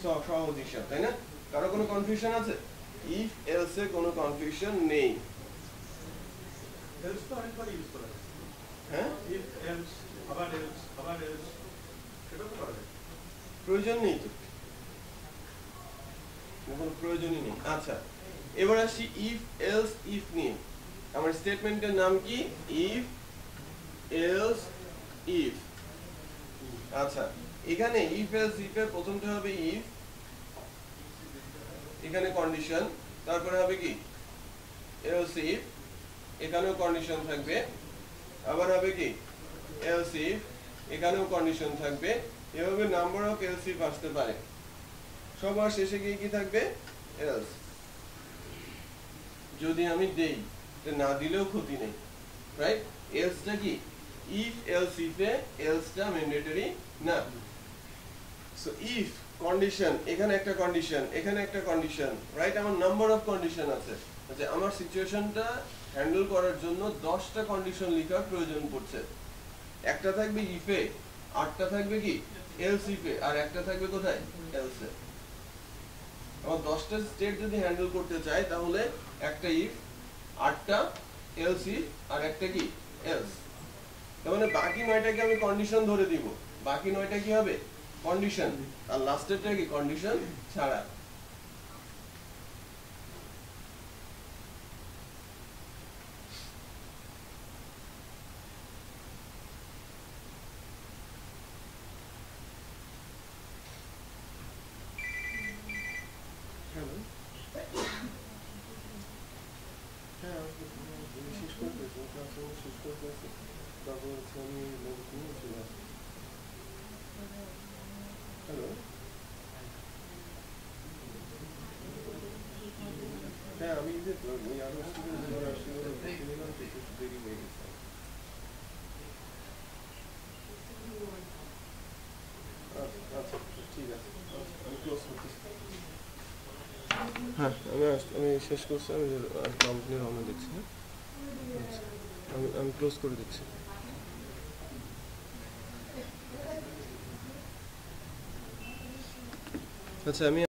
সহজ হিসাব, তাই না? কারো কোনো কনফিউশন আছে? ইফ এলস এ কোনো কনফিউশন নেই। এলস তো অনেকবার ইউজ করা যায়। হ্যাঁ, ইফ এলস, আবার এলস, আবার এলস, সেটা তো করা যায়। প্রয়োজন নেই তো, কোনো প্রয়োজনই নেই। আচ্ছা, এবার আসি ইফ এলস ইফ নিয়ে। আমার স্টেটমেন্টের নাম কি? If else if. আচ্ছা, এখানে ইফ এলস ইফ এর প্রথমটা হবে ইফ, এখানে কন্ডিশন, তারপরে হবে কি এলস ইফ, এখানেও কন্ডিশন থাকবে, আবার হবে কি এলস ইফ, এখানেও কন্ডিশন থাকবে। এভাবে নাম্বার অফ এলস ইফ আসতে পারে। সবার শেষে গিয়ে কি থাকবে? এলস। যদি আমি দেই, না দিলেও ক্ষতি নেই, রাইট? এলসটা কি? ইফ এলস ইফে এলসটা ম্যান্ডেটরি না। সো ইফ কন্ডিশন, এখানে একটা কন্ডিশন, এখানে একটা কন্ডিশন, রাইট? আমার নাম্বার অফ কন্ডিশন আছে, যে আমার সিচুয়েশনটা হ্যান্ডেল করার জন্য 10টা কন্ডিশন লেখার প্রয়োজন পড়ছে। একটা থাকবে ইফে, 8টা থাকবে কি এলস ইফে, আর একটা থাকবে কোথায়? এলসে। আমার 10টা স্টেট যদি হ্যান্ডেল করতে চাই তাহলে একটা ইফ, 8টা এলস ইফ, আর একটা কি এলস। তার মানে বাকি 9টাকে আমি কন্ডিশন ধরে দিব, বাকি 9টা কি হবে? কন্ডিশন, আর লাস্টেরটা কি কন্ডিশন ছাড়া। হ্যাঁ, আমি যে ওই আরো স্টুডেন্ট যারা আসছে ওরা নিলাম তো একটু দেরি হয়ে গেছে। আচ্ছা, ঠিক আছে, আমি ক্লোজ করতেছি। হ্যাঁ, আমি শেষ করছি, আমি কোম্পানির রওনা দিচ্ছি। হ্যাঁ, আচ্ছা, আমি ক্লোজ করে দিচ্ছি। আচ্ছা, আমি